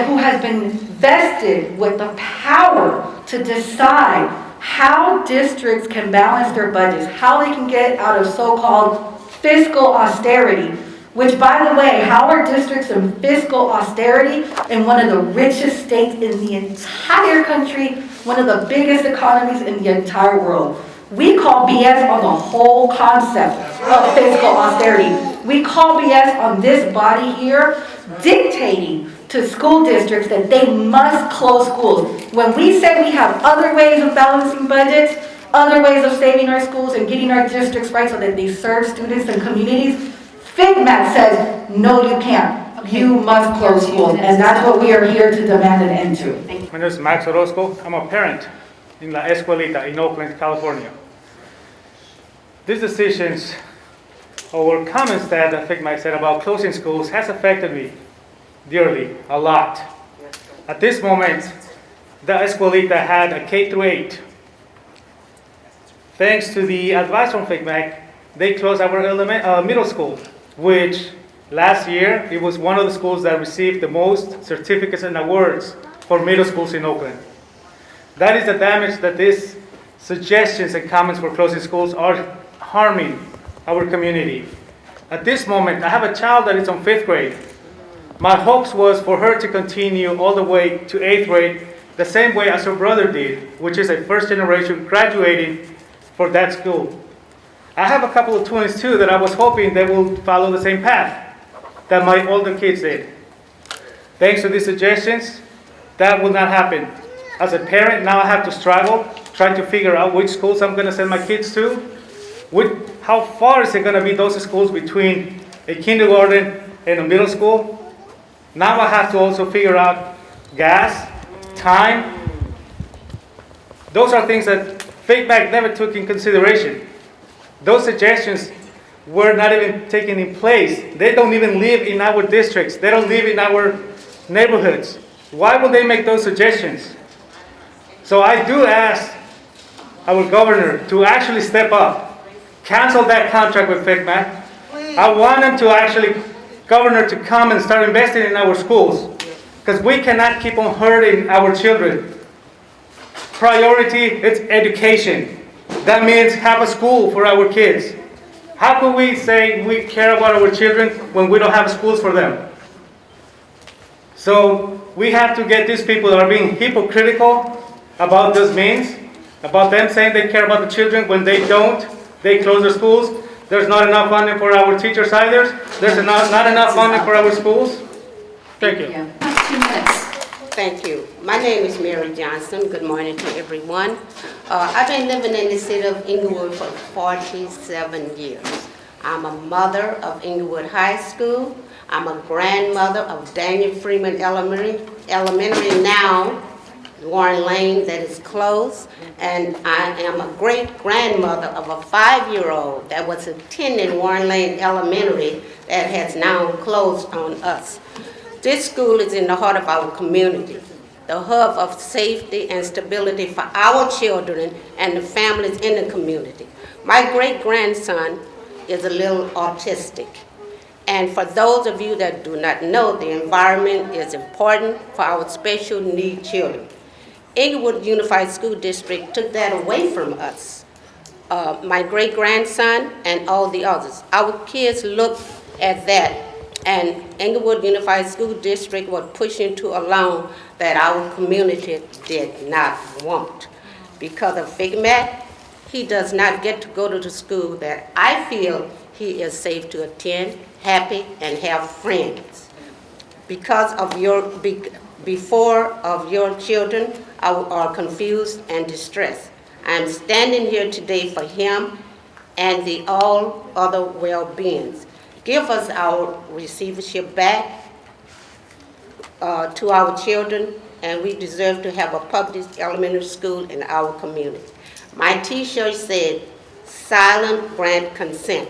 S12: who has been vested with the power to decide how districts can balance their budgets, how they can get out of so-called fiscal austerity, which, by the way, how are districts in fiscal austerity in one of the richest states in the entire country, one of the biggest economies in the entire world? We call BS on the whole concept of fiscal austerity. We call BS on this body here dictating to school districts that they must close schools. When we say we have other ways of balancing budgets, other ways of saving our schools and getting our districts right so that they serve students and communities, FCMAT says, no, you can't. You must close schools, and that's what we are here to demand an end to.
S1: My name is Max Orozco. I'm a parent in La Escuelita in Oakland, California. These decisions or comments that FCMAT said about closing schools has affected me dearly, a lot. At this moment, the Escuelita had a K-8. Thanks to the advice from FCMAT, they closed our middle school, which last year, it was one of the schools that received the most certificates and awards for middle schools in Oakland. That is the damage that these suggestions and comments for closing schools are harming our community. At this moment, I have a child that is on 5th grade. My hopes was for her to continue all the way to 8th grade, the same way as her brother did, which is a first generation graduating for that school. I have a couple of twins too that I was hoping they will follow the same path that my older kids did. Thanks to these suggestions, that will not happen. As a parent, now I have to struggle, trying to figure out which schools I'm gonna send my kids to. How far is it gonna be those schools between a kindergarten and a middle school? Now I have to also figure out gas, time. Those are things that FCMAT never took in consideration. Those suggestions were not even taken in place. They don't even live in our districts. They don't live in our neighborhoods. Why would they make those suggestions? So I do ask our governor to actually step up, cancel that contract with FCMAT. I want him to actually, governor, to come and start investing in our schools, because we cannot keep on hurting our children. Priority, it's education. That means have a school for our kids. How can we say we care about our children when we don't have schools for them? So we have to get these people that are being hypocritical about this means, about them saying they care about the children when they don't, they close their schools. There's not enough funding for our teachers either. There's not enough funding for our schools. Thank you.
S9: 2 minutes.
S3: Thank you. My name is Mary Johnson. Good morning to everyone. I've been living in the city of Ingelwood for 47 years. I'm a mother of Ingelwood High School. I'm a grandmother of Daniel Freeman Elementary now. Warren Lane that is closed, and I am a great-grandmother of a 5-year-old that was attending Warren Lane Elementary that has now closed on us. This school is in the heart of our community, the hub of safety and stability for our children and the families in the community. My great-grandson is a little autistic. And for those of you that do not know, the environment is important for our special needs children. Ingelwood Unified School District took that away from us. My great-grandson and all the others. Our kids look at that, and Ingelwood Unified School District was pushing to along that our community did not want. Because of FCMAT, he does not get to go to the school that I feel he is safe to attend, happy, and have friends. Because of before of your children are confused and distressed. I'm standing here today for him and the all other well-beings. Give us our receivership back to our children, and we deserve to have a public elementary school in our community. My t-shirt said, silent grant consent,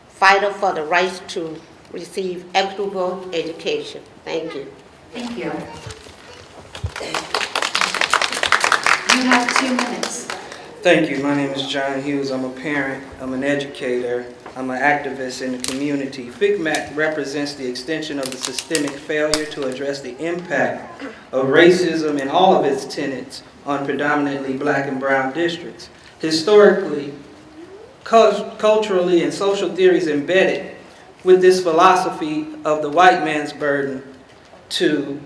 S3: fighter for the rights to receive equitable education. Thank you.
S9: Thank you. You have 2 minutes.
S4: Thank you. My name is John Hughes. I'm a parent. I'm an educator. I'm an activist in the community. FCMAT represents the extension of the systemic failure to address the impact of racism and all of its tenets on predominantly black and brown districts. Historically, culturally, and social theories embedded with this philosophy of the white man's burden to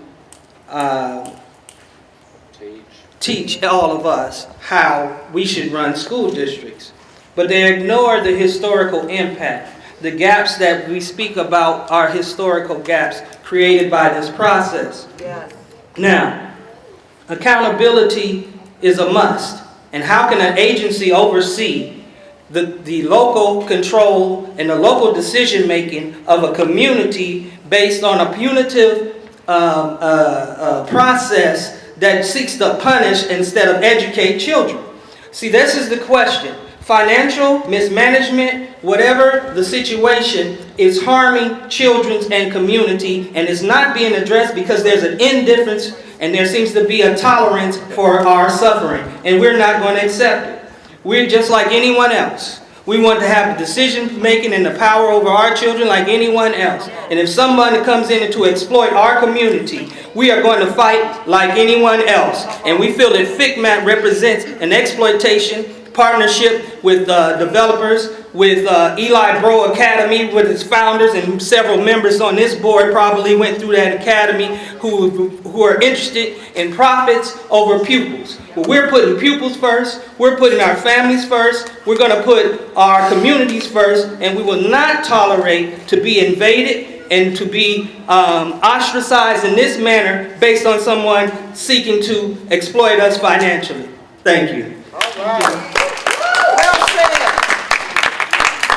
S4: teach all of us how we should run school districts. But they ignore the historical impact. The gaps that we speak about are historical gaps created by this process.
S3: Yes.
S4: Now, accountability is a must. And how can an agency oversee the local control and the local decision making of a community based on a punitive process that seeks to punish instead of educate children? See, this is the question. Financial mismanagement, whatever the situation, is harming children and community, and it's not being addressed because there's an indifference and there seems to be a tolerance for our suffering, and we're not going to accept it. We're just like anyone else. We want to have the decision making and the power over our children like anyone else. And if someone comes in to exploit our community, we are going to fight like anyone else. And we feel that FCMAT represents an exploitation partnership with developers, with Eli Bro Academy, with its founders, and several members on this board probably went through that academy who are interested in profits over pupils. Well, we're putting pupils first, we're putting our families first, we're going to put our communities first, and we will not tolerate to be invaded and to be ostracized in this manner based on someone seeking to exploit us financially. Thank you.
S9: All right.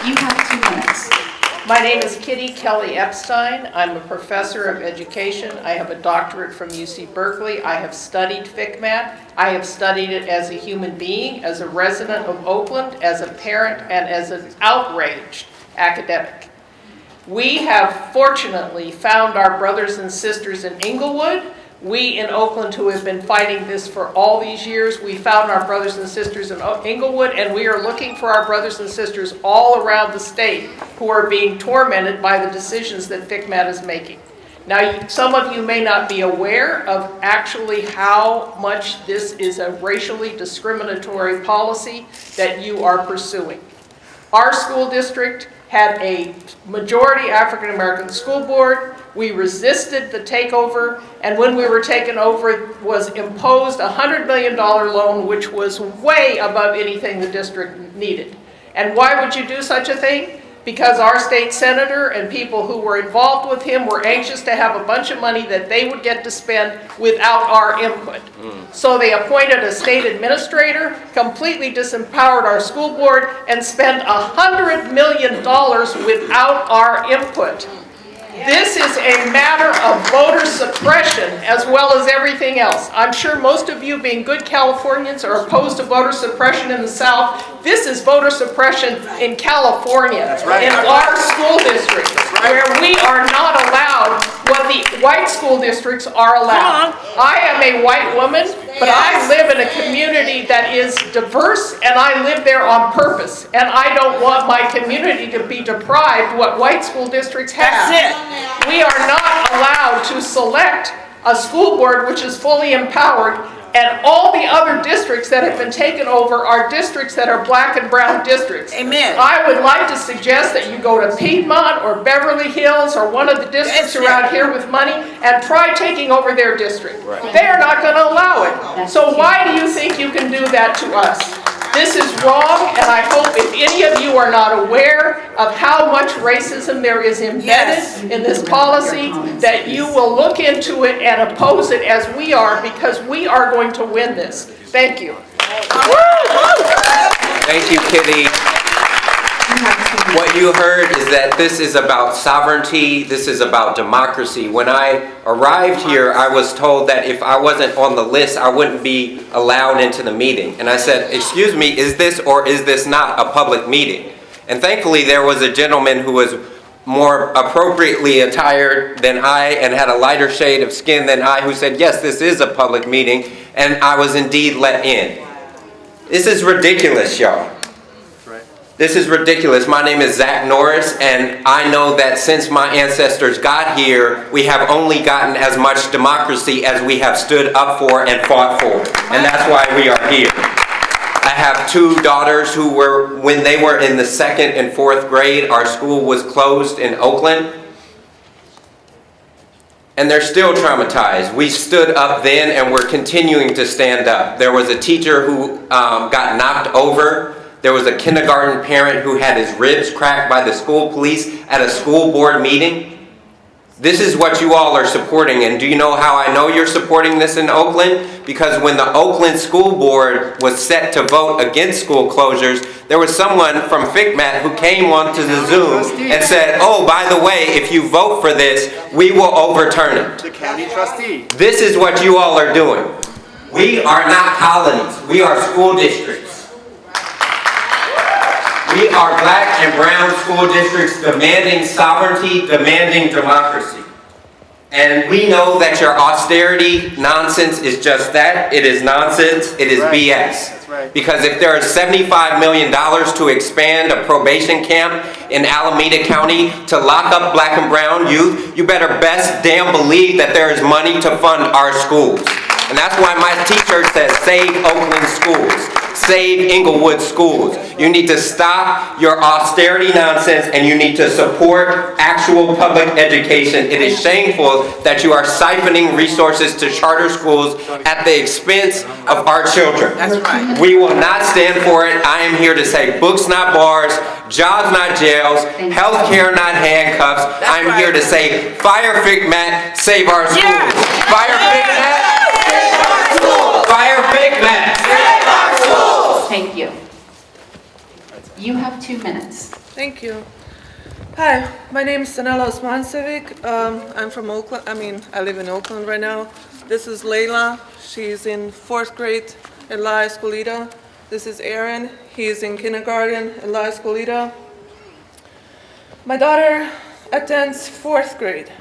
S9: You have 2 minutes.
S19: My name is Kitty Kelly Epstein. I'm a professor of education. I have a doctorate from UC Berkeley. I have studied FCMAT. I have studied it as a human being, as a resident of Oakland, as a parent, and as an outraged academic. We have fortunately found our brothers and sisters in Ingelwood. We in Oakland, who have been fighting this for all these years, we found our brothers and sisters in Ingelwood, and we are looking for our brothers and sisters all around the state who are being tormented by the decisions that FCMAT is making. Now, some of you may not be aware of actually how much this is a racially discriminatory policy that you are pursuing. Our school district had a majority African American school board. We resisted the takeover, and when we were taken over, it was imposed a $100 million loan, which was way above anything the district needed. And why would you do such a thing? Because our state senator and people who were involved with him were anxious to have a bunch of money that they would get to spend without our input. So they appointed a state administrator, completely disempowered our school board, and spent $100 million without our input. This is a matter of voter suppression as well as everything else. I'm sure most of you, being good Californians, are opposed to voter suppression in the South. This is voter suppression in California, in our school district, where we are not allowed what the white school districts are allowed. I am a white woman, but I live in a community that is diverse, and I live there on purpose. And I don't want my community to be deprived what white school districts have. We are not allowed to select a school board which is fully empowered, and all the other districts that have been taken over are districts that are black and brown districts. Amen. I would like to suggest that you go to Piedmont or Beverly Hills or one of the districts around here with money and try taking over their district. They are not going to allow it. So why do you think you can do that to us? This is wrong, and I hope if any of you are not aware of how much racism there is embedded in this policy, that you will look into it and oppose it as we are, because we are going to win this. Thank you.
S5: Thank you, Kitty. What you heard is that this is about sovereignty, this is about democracy. When I arrived here, I was told that if I wasn't on the list, I wouldn't be allowed into the meeting. And I said, excuse me, is this or is this not a public meeting? And thankfully, there was a gentleman who was more appropriately attired than I and had a lighter shade of skin than I, who said, yes, this is a public meeting, and I was indeed let in. This is ridiculous, y'all. This is ridiculous. My name is Zach Norris, and I know that since my ancestors got here, we have only gotten as much democracy as we have stood up for and fought for. And that's why we are here. I have two daughters who were, when they were in the 2nd and 4th grade, our school was closed in Oakland. And they're still traumatized. We stood up then, and we're continuing to stand up. There was a teacher who got knocked over. There was a kindergarten parent who had his ribs cracked by the school police at a school board meeting. This is what you all are supporting, and do you know how I know you're supporting this in Oakland? Because when the Oakland School Board was set to vote against school closures, there was someone from FCMAT who came onto the Zoom and said, oh, by the way, if you vote for this, we will overturn it.
S18: The county trustee.
S5: This is what you all are doing. We are not colonies. We are school districts. We are black and brown school districts demanding sovereignty, demanding democracy. And we know that your austerity nonsense is just that. It is nonsense. It is BS.
S18: That's right.
S5: Because if there is $75 million to expand a probation camp in Alameda County to lock up black and brown youth, you better best damn believe that there is money to fund our schools. And that's why my t-shirt says, save Oakland schools. Save Ingelwood schools. You need to stop your austerity nonsense, and you need to support actual public education. It is shameful that you are siphoning resources to charter schools at the expense of our children.
S19: That's right.
S5: We will not stand for it. I am here to say books not bars, jobs not jails, health care not handcuffs. I'm here to say fire FCMAT, save our schools.
S19: Yes.
S5: Fire FCMAT, save our schools. Fire FCMAT, save our schools.
S9: Thank you. You have 2 minutes.
S6: Thank you. Hi, my name is Sanela Osmancevic. I'm from Oakland. I live in Oakland right now. This is Layla. She's in 4th grade at La Escuelita. This is Aaron. He's in kindergarten at La Escuelita. My daughter attends 4th grade,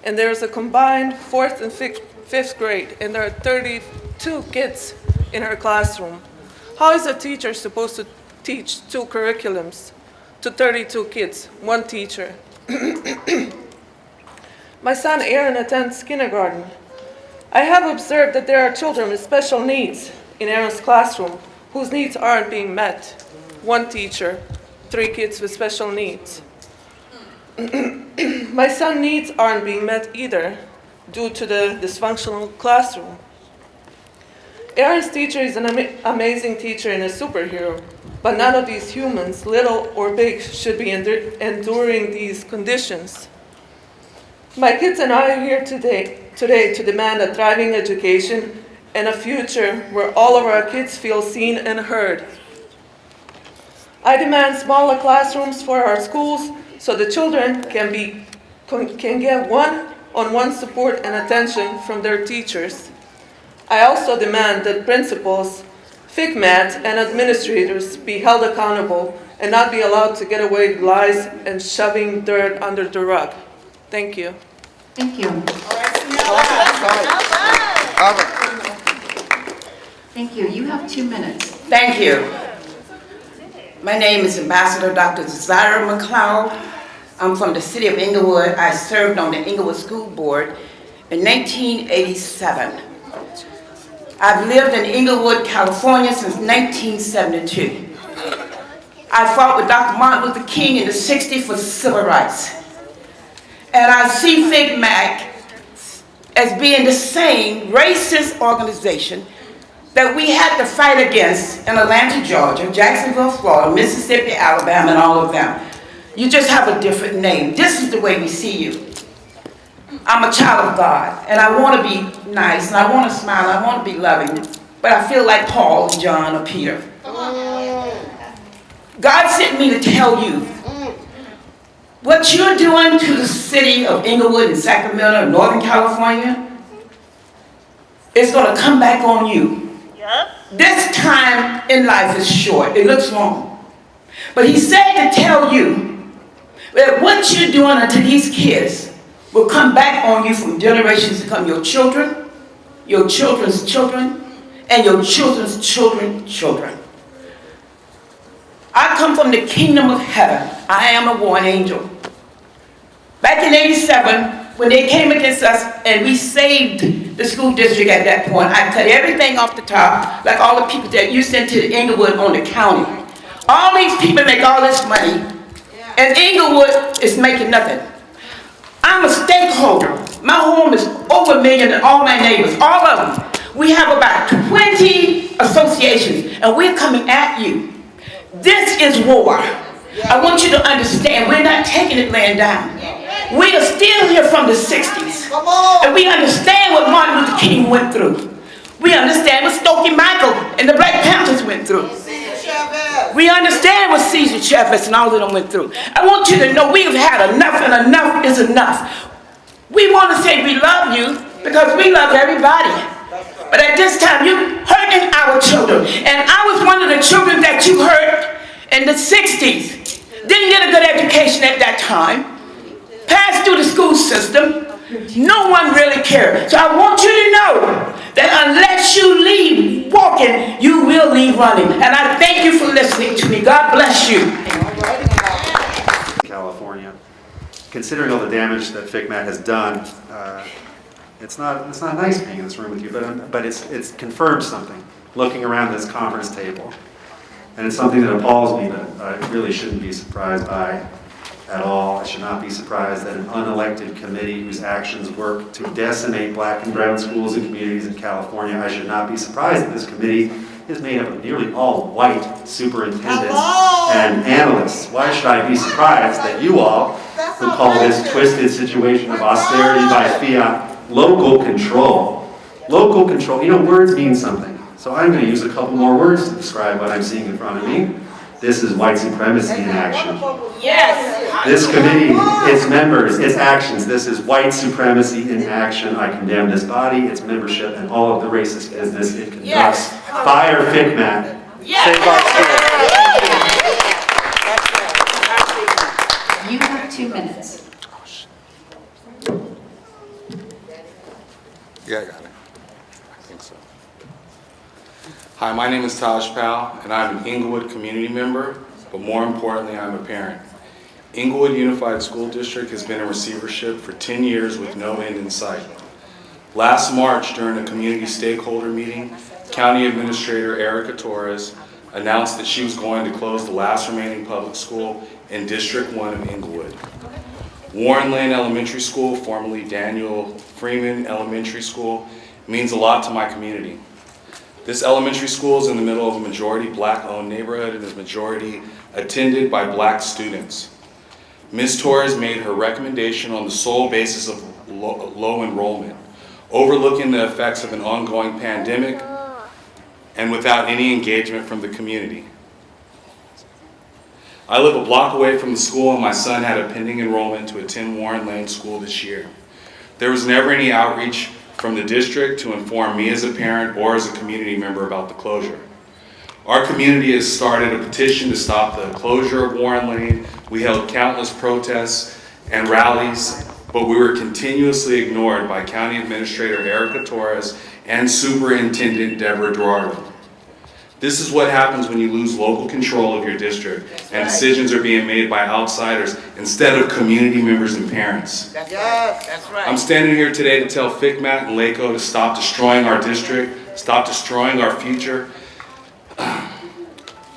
S6: and there's a combined 4th and 5th grade, and there are 32 kids in her classroom. How is a teacher supposed to teach 2 curriculums to 32 kids, 1 teacher? My son Aaron attends kindergarten. I have observed that there are children with special needs in Aaron's classroom whose needs aren't being met. 1 teacher, 3 kids with special needs. My son's needs aren't being met either due to the dysfunctional classroom. Aaron's teacher is an amazing teacher and a superhero, but none of these humans, little or big, should be enduring these conditions. My kids and I are here today to demand a thriving education and a future where all of our kids feel seen and heard. I demand smaller classrooms for our schools so the children can be can get one-on-one support and attention from their teachers. I also demand that principals, FCMAT, and administrators be held accountable and not be allowed to get away with lies and shoving dirt under the rug. Thank you.
S9: Thank you. Thank you. You have 2 minutes.
S7: Thank you. My name is Ambassador Dr. Zaira McLeod. I'm from the city of Ingelwood. I served on the Ingelwood School Board in 1987. I've lived in Ingelwood, California since 1972. I fought with Dr. Martin Luther King in the 60s for civil rights. And I see FCMAT as being the same racist organization that we had to fight against in Atlanta, Georgia, Jacksonville, Florida, Mississippi, Alabama, and all of them. You just have a different name. This is the way we see you. I'm a child of God, and I want to be nice, and I want to smile, and I want to be loving, but I feel like Paul, John, or Peter. God sent me to tell you what you're doing to the city of Ingelwood and Sacramento, Northern California, is going to come back on you. This time in life is short. It looks long. But he said to tell you that what you're doing unto these kids will come back on you from generations to come. Your children, your children's children, and your children's children's children. I come from the kingdom of heaven. I am a warring angel. Back in '87, when they came against us and we saved the school district at that point, I cut everything off the top, like all the people that you sent to Ingelwood on the county. All these people make all this money, and Ingelwood is making nothing. I'm a stakeholder. My home is over $1 million, and all my neighbors, all of them. We have about 20 associations, and we're coming at you. This is war. I want you to understand, we're not taking it laying down. We are still here from the 60s. And we understand what Martin Luther King went through. We understand what Stokely Michael and the Black Panthers went through. We understand what Cesar Chavez and all of them went through. I want you to know we have had enough, and enough is enough. We want to say we love you because we love everybody. But at this time, you're hurting our children. And I was one of the children that you hurt in the 60s. Didn't get a good education at that time. Passed through the school system. No one really cared. So I want you to know that unless you leave walking, you will leave running. And I thank you for listening to me. God bless you.
S25: California. Considering all the damage that FCMAT has done, it's not nice being in this room with you, but it's confirmed something, looking around this conference table. And it's something that appalls me that I really shouldn't be surprised by at all. I should not be surprised that an unelected committee whose actions work to decimate black and brown schools and communities in California, I should not be surprised that this committee is made up of nearly all white superintendents and analysts. Why should I be surprised that you all would call this twisted situation of austerity by fiat local control? Local control, you know, words mean something. So I'm going to use a couple more words to describe what I'm seeing in front of me. This is white supremacy in action.
S7: Yes.
S25: This committee, its members, its actions, this is white supremacy in action. I condemn this body, its membership, and all of the racist business it conducts.
S7: Yes.
S25: Fire FCMAT.
S7: Yes.
S25: Save our schools.
S9: You have 2 minutes.
S8: Yeah, I got it. I think so. Hi, my name is Taj Powell, and I'm an Ingelwood community member, but more importantly, I'm a parent. Ingelwood Unified School District has been in receivership for 10 years with no end in sight. Last March, during a community stakeholder meeting, County Administrator Erica Torres announced that she was going to close the last remaining public school in District 1 of Ingelwood. Warren Lane Elementary School, formerly Daniel Freeman Elementary School, means a lot to my community. This elementary school is in the middle of a majority black-owned neighborhood and is majority attended by black students. Ms. Torres made her recommendation on the sole basis of low enrollment, overlooking the effects of an ongoing pandemic and without any engagement from the community. I live a block away from the school, and my son had a pending enrollment to attend Warren Lane School this year. There was never any outreach from the district to inform me as a parent or as a community member about the closure. Our community has started a petition to stop the closure of Warren Lane. We held countless protests and rallies, but we were continuously ignored by County Administrator Erica Torres and Superintendent Deborah Duardo. This is what happens when you lose local control of your district and decisions are being made by outsiders instead of community members and parents.
S7: That's right.
S8: I'm standing here today to tell FCMAT and LACO to stop destroying our district, stop destroying our future,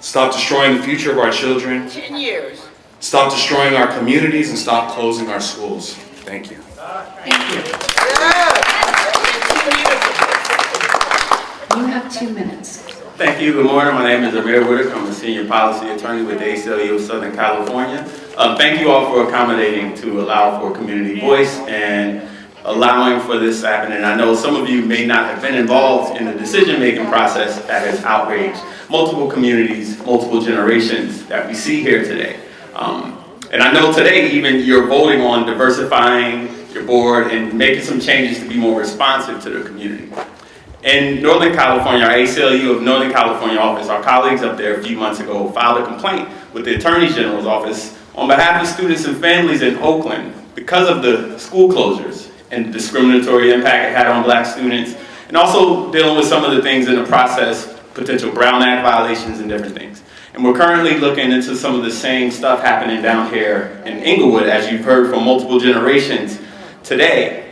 S8: stop destroying the future of our children,
S7: 10 years.
S8: stop destroying our communities, and stop closing our schools. Thank you.
S9: Thank you. You have 2 minutes.
S11: Thank you. Good morning. My name is Amir Whitaker. I'm a senior policy attorney with the ACLU of Southern California. Thank you all for accommodating to allow for community voice and allowing for this happening. I know some of you may not have been involved in the decision-making process that has outraged multiple communities, multiple generations that we see here today. And I know today even you're voting on diversifying your board and making some changes to be more responsive to the community. In Northern California, our ACLU of Northern California office, our colleagues up there a few months ago filed a complaint with the Attorney General's office on behalf of students and families in Oakland because of the school closures and the discriminatory impact it had on black students, and also dealing with some of the things in the process, potential Brown Act violations and different things. And we're currently looking into some of the same stuff happening down here in Ingelwood, as you've heard from multiple generations today.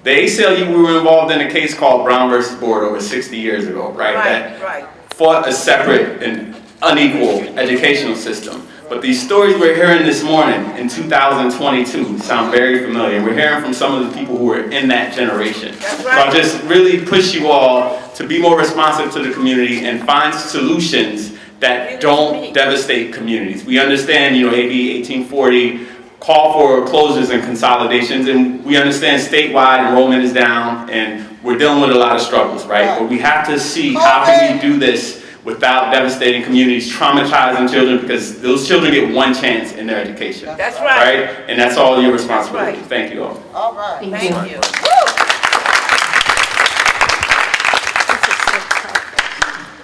S11: The ACLU, we were involved in a case called Brown versus Board over 60 years ago, right? That fought a separate and unequal educational system. But these stories we're hearing this morning in 2022 sound very familiar. We're hearing from some of the people who were in that generation. So I just really push you all to be more responsive to the community and find solutions that don't devastate communities. We understand, AB 1840 call for closures and consolidations, and we understand statewide enrollment is down and we're dealing with a lot of struggles, right? But we have to see how can we do this without devastating communities, traumatizing children, because those children get one chance in their education.
S7: That's right.
S11: Right? And that's all your responsibility. Thank you all.
S7: All right. Thank you.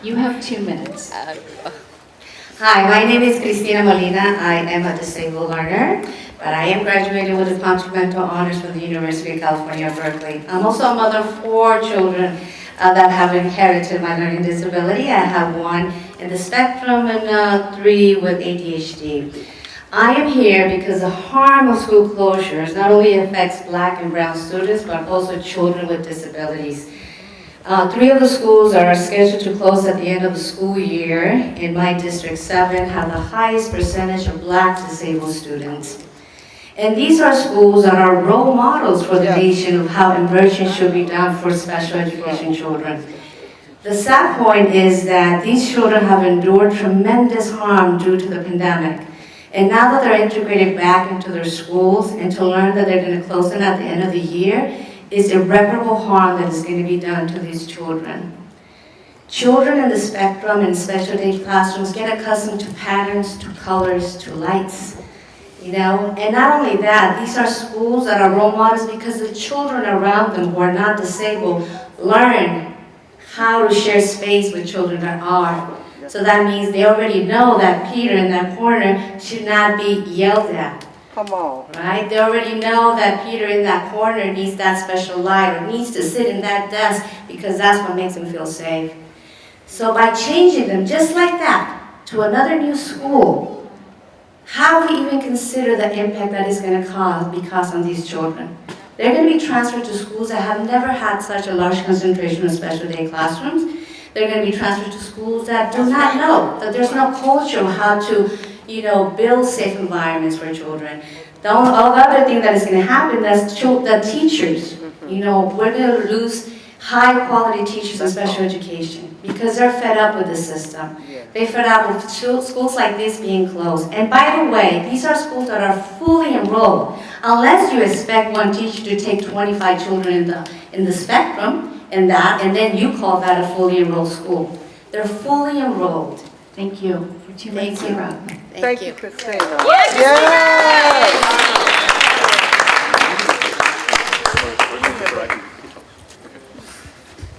S9: You have 2 minutes.
S14: Hi, my name is Cristina Molina. I am a disabled learner, but I am graduated with a Continental Honors from the University of California, Berkeley. I'm also a mother of 4 children that have inherited my learning disability. I have 1 in the spectrum and 3 with ADHD. I am here because the harm of school closures not only affects black and brown students, but also children with disabilities. 3 of the schools are scheduled to close at the end of the school year. In my District 7 have the highest percentage of black disabled students. And these are schools that are role models for the nation of how immersion should be done for special education children. The sad point is that these children have endured tremendous harm due to the pandemic. And now that they're integrated back into their schools and to learn that they're going to close them at the end of the year, is irreparable harm that is going to be done to these children. Children in the spectrum and special ed classrooms get accustomed to patterns, to colors, to lights, and not only that, these are schools that are role models because the children around them who are not disabled learn how to share space with children that are. So that means they already know that Peter in that corner should not be yelled at.
S7: Come on.
S14: Right? They already know that Peter in that corner needs that special light or needs to sit in that desk because that's what makes him feel safe. So by changing them just like that to another new school, how have we even considered the impact that is going to cause on these children? They're going to be transferred to schools that have never had such a large concentration of special ed classrooms. They're going to be transferred to schools that do not know, that there's no culture of how to build safe environments for children. The other thing that is going to happen is the teachers. We're going to lose high quality teachers in special education because they're fed up with the system. They're fed up with schools like this being closed. And by the way, these are schools that are fully enrolled. Unless you expect one teacher to take 25 children in the spectrum and then you call that a fully enrolled school. They're fully enrolled.
S9: Thank you. For 2 minutes, you're up.
S6: Thank you, Christina.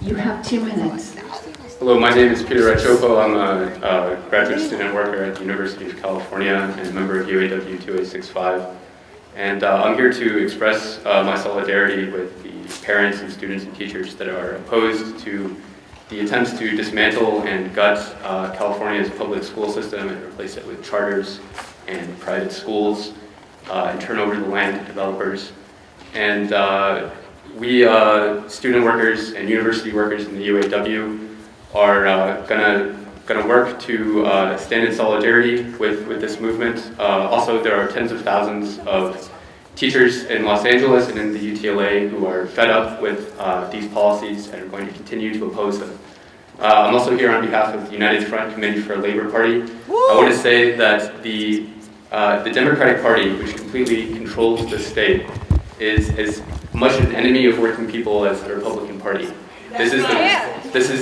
S9: You have 2 minutes.
S15: Hello, my name is Peter Rachopo. I'm a graduate student worker at the University of California and a member of UAW 2865. And I'm here to express my solidarity with the parents and students and teachers that are opposed to the attempts to dismantle and gut California's public school system and replace it with charters and private schools and turn over the land to developers. And we student workers and university workers in the UAW are gonna work to stand in solidarity with this movement. Also, there are tens of thousands of teachers in Los Angeles and in the UTLA who are fed up with these policies and are going to continue to oppose them. I'm also here on behalf of the United Front Committee for Labor Party. I want to say that the Democratic Party, which completely controls the state, is as much an enemy of working people as the Republican Party. This is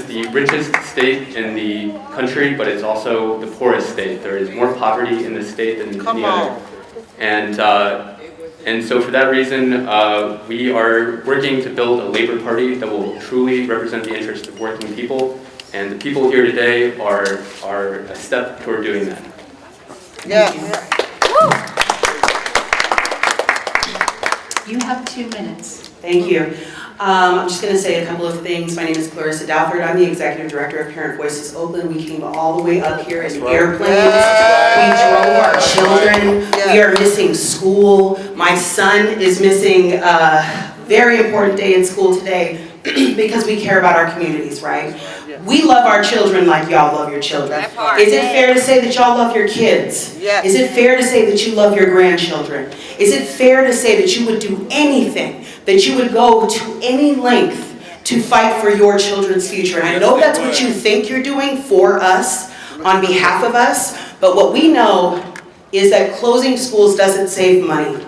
S15: the richest state in the country, but it's also the poorest state. There is more poverty in this state than in any other. And so for that reason, we are working to build a labor party that will truly represent the interests of working people. And the people here today are a step toward doing that.
S9: Yes. You have 2 minutes.
S16: Thank you. I'm just going to say a couple of things. My name is Clarissa Dalford. I'm the Executive Director of Parent Voices Oakland. We came all the way up here in airplanes. We drove our children. We are missing school. My son is missing a very important day in school today because we care about our communities, right? We love our children like y'all love your children. Is it fair to say that y'all love your kids? Yes. Is it fair to say that you love your grandchildren? Is it fair to say that you would do anything, that you would go to any length to fight for your children's future? And I know that's what you think you're doing for us, on behalf of us, but what we know is that closing schools doesn't save money.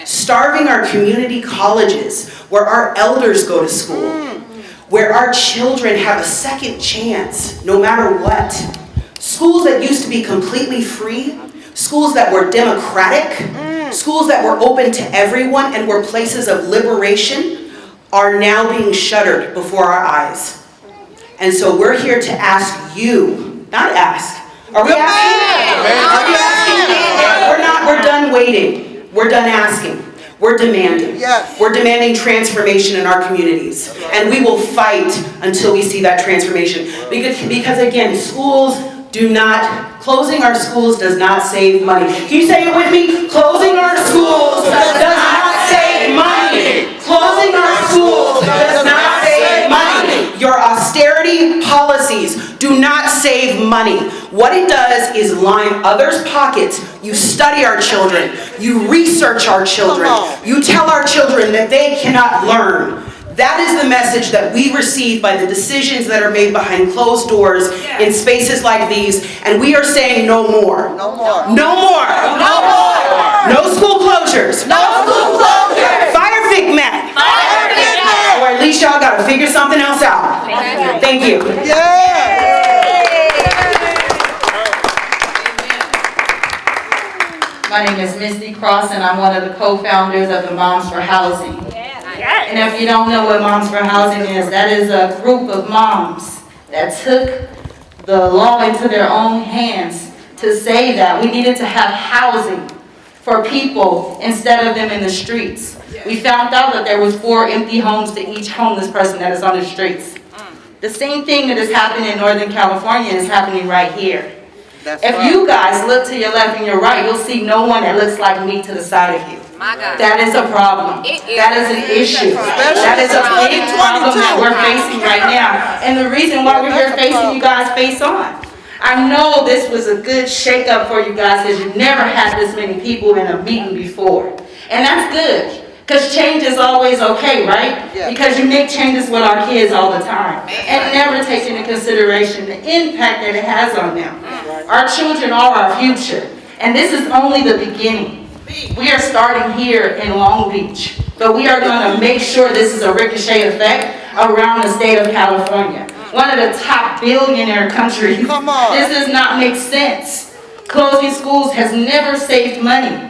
S16: Starving our community colleges, where our elders go to school, where our children have a second chance, no matter what. Schools that used to be completely free, schools that were democratic, schools that were open to everyone and were places of liberation, are now being shuttered before our eyes. And so we're here to ask you, not ask, are we asking? Are we asking? We're done waiting. We're done asking. We're demanding. Yes. We're demanding transformation in our communities. And we will fight until we see that transformation. Because again, closing our schools does not save money. Can you say it with me? Closing our schools does not save money. Closing our schools does not save money. Your austerity policies do not save money. What it does is line others' pockets. You study our children. You research our children. You tell our children that they cannot learn. That is the message that we receive by the decisions that are made behind closed doors in spaces like these. And we are saying no more. No more. No more. No more. No school closures. No school closures. Fire FCMAT. Fire FCMAT. Or at least y'all got to figure something else out. Thank you.
S26: My name is Misty Cross, and I'm one of the co-founders of the Moms for Housing. And if you don't know what Moms for Housing is, that is a group of moms that took the law into their own hands to say that we needed to have housing for people instead of them in the streets. We found out that there was 4 empty homes to each homeless person that is on the streets. The same thing that is happening in Northern California is happening right here. If you guys look to your left and your right, you'll see no one that looks like me to the side of you. That is a problem. That is an issue. That is a big problem that we're facing right now. And the reason why we're here facing you guys face on. I know this was a good shake-up for you guys because you've never had this many people in a meeting before. And that's good. Because change is always okay, right? Because you make changes with our kids all the time. And never take into consideration the impact that it has on them. Our children are our future. And this is only the beginning. We are starting here in Long Beach. But we are going to make sure this is a ricochet effect around the state of California. one of the top billionaire countries.
S10: Come on.
S26: This does not make sense. Closing schools has never saved money.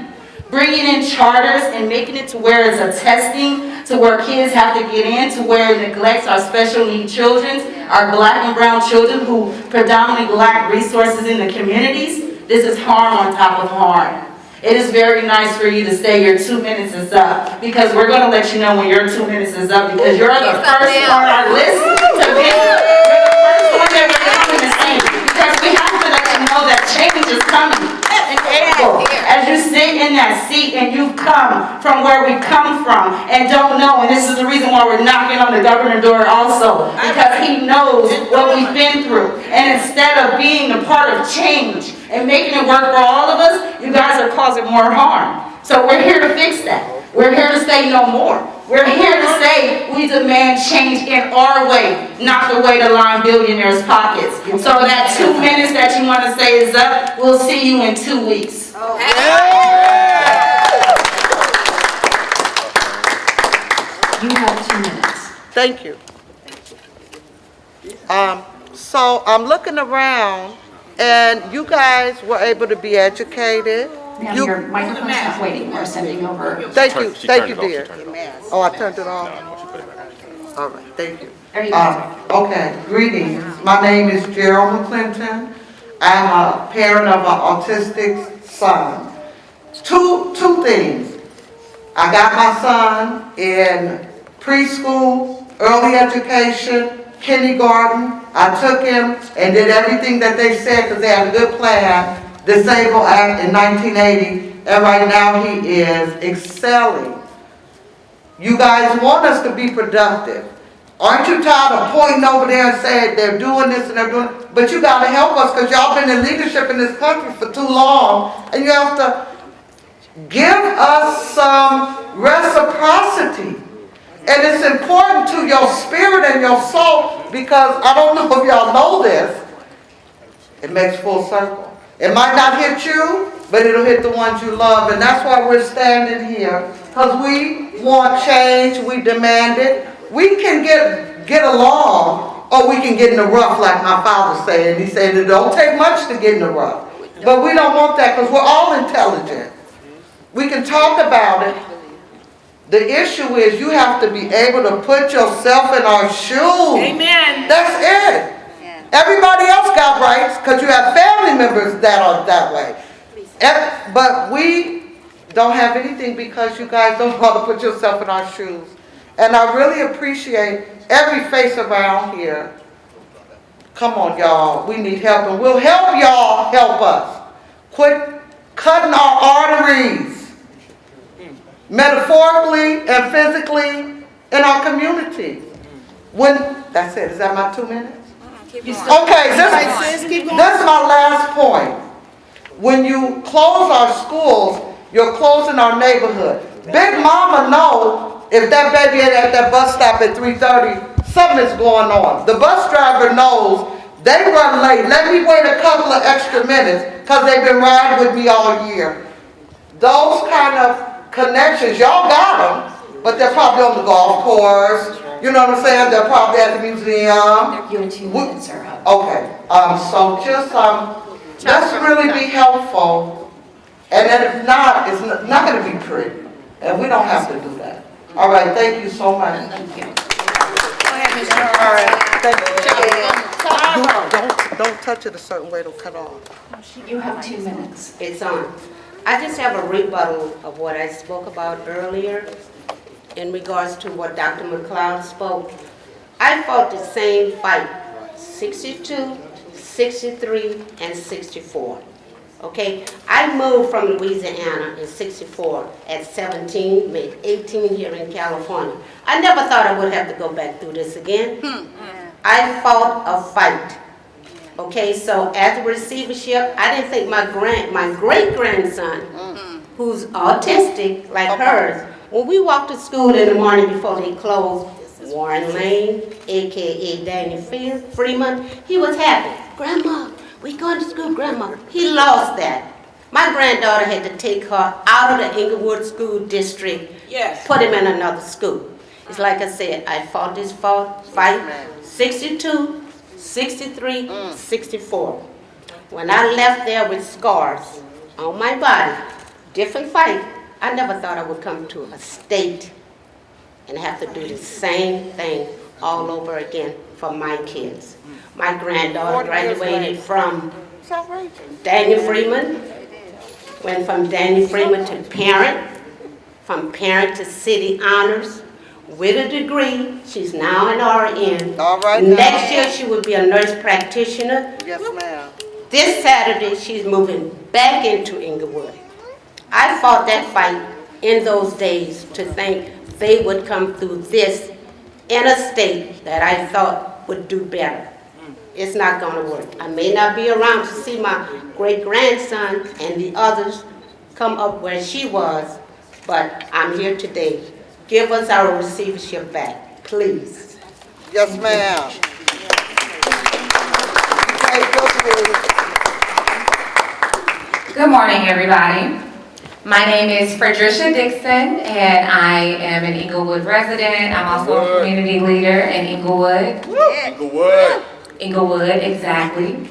S26: Bringing in charters and making it to where it's a testing, to where kids have to get in, to where it neglects our special needs children, our black and brown children who predominantly lack resources in the communities. This is harm on top of harm. It is very nice for you to say your 2 minutes is up, because we're going to let you know when your 2 minutes is up, because you're the first on our list to be. You're the first one that we're coming to see, because we have to let you know that change is coming. In April, as you sit in that seat and you've come from where we come from and don't know, and this is the reason why we're knocking on the governor's door also, because he knows what we've been through. And instead of being a part of change and making it work for all of us, you guys are causing more harm. So we're here to fix that. We're here to say no more. We're here to say we demand change in our way, not the way to line billionaires' pockets. So that 2 minutes that you want to say is up, we'll see you in 2 weeks.
S9: You have 2 minutes.
S10: Thank you. So I'm looking around, and you guys were able to be educated.
S9: Ma'am, your microphone's not waiting. We're sending over.
S10: Thank you, dear. Oh, I turned it off? All right, thank you. Okay, greetings. My name is Gerald McClinton. I'm a parent of an autistic son. Two things. I got my son in preschool, early education, kindergarten. I took him and did everything that they said because they had a good plan. Disabled Act in 1980, and right now he is excelling. You guys want us to be productive. Aren't you tired of pointing over there and saying they're doing this and they're doing, but you got to help us because y'all been in leadership in this country for too long, and you have to give us some reciprocity. And it's important to your spirit and your soul, because I don't know if y'all know this, it makes full circle. It might not hit you, but it'll hit the ones you love. And that's why we're standing here. Because we want change, we demand it. We can get along, or we can get in the rough, like my father said. He said it don't take much to get in the rough. But we don't want that, because we're all intelligent. We can talk about it. The issue is you have to be able to put yourself in our shoes.
S26: Amen.
S10: That's it. Everybody else got rights because you have family members that are that way. But we don't have anything because you guys don't want to put yourself in our shoes. And I really appreciate every face around here. Come on, y'all. We need help, and we'll help y'all help us. Quit cutting our arteries, metaphorically and physically, in our community. That's it. Is that my 2 minutes? Okay, this is my last point. When you close our schools, you're closing our neighborhood. Big mama know if that baby ain't at that bus stop at 3:30, something is going on. The bus driver knows they run late. Let me wait a couple of extra minutes because they've been riding with me all year. Those kind of connections, y'all got them, but they're probably on the golf course. You know what I'm saying? They're probably at the museum.
S9: Your 2 minutes are up.
S10: Okay, so just let's really be helpful, and then if not, it's not going to be pretty, and we don't have to do that. All right, thank you so much.
S9: Thank you.
S10: Go ahead, Ms. All right, thank you. Don't touch it a certain way; it'll cut off.
S9: You have 2 minutes.
S3: It's on. I just have a rebuttal of what I spoke about earlier in regards to what Dr. McLeod spoke. I fought the same fight, 62, 63, and 64. Okay, I moved from Louisiana in 64 at 17, made 18 here in California. I never thought I would have to go back through this again. I fought a fight. Okay, so at the receivership, I didn't think my great-grandson, who's autistic like hers, when we walked to school in the morning before they closed, Warren Lane, a.k.a. Downey Freeman, he was happy. Grandma, we going to school, Grandma. He lost that. My granddaughter had to take her out of the Ingelwood School District, put him in another school. It's like I said, I fought this fight, 62, 63, 64. When I left there with scars on my body, different fight, I never thought I would come to a state and have to do the same thing all over again for my kids. My granddaughter graduated from Daniel Freeman, went from Daniel Freeman to parent, from parent to city honors, with a degree. She's now an RN.
S10: All right.
S3: Next year she will be a nurse practitioner.
S10: Yes, ma'am.
S3: This Saturday she's moving back into Ingelwood. I fought that fight in those days to think they would come through this in a state that I thought would do better. It's not going to work. I may not be around to see my great-grandson and the others come up where she was, but I'm here today. Give us our receivership back, please.
S10: Yes, ma'am.
S13: Good morning, everybody. My name is Fredericia Dixon, and I am an Ingelwood resident. I'm also a community leader in Ingelwood. Ingelwood, exactly.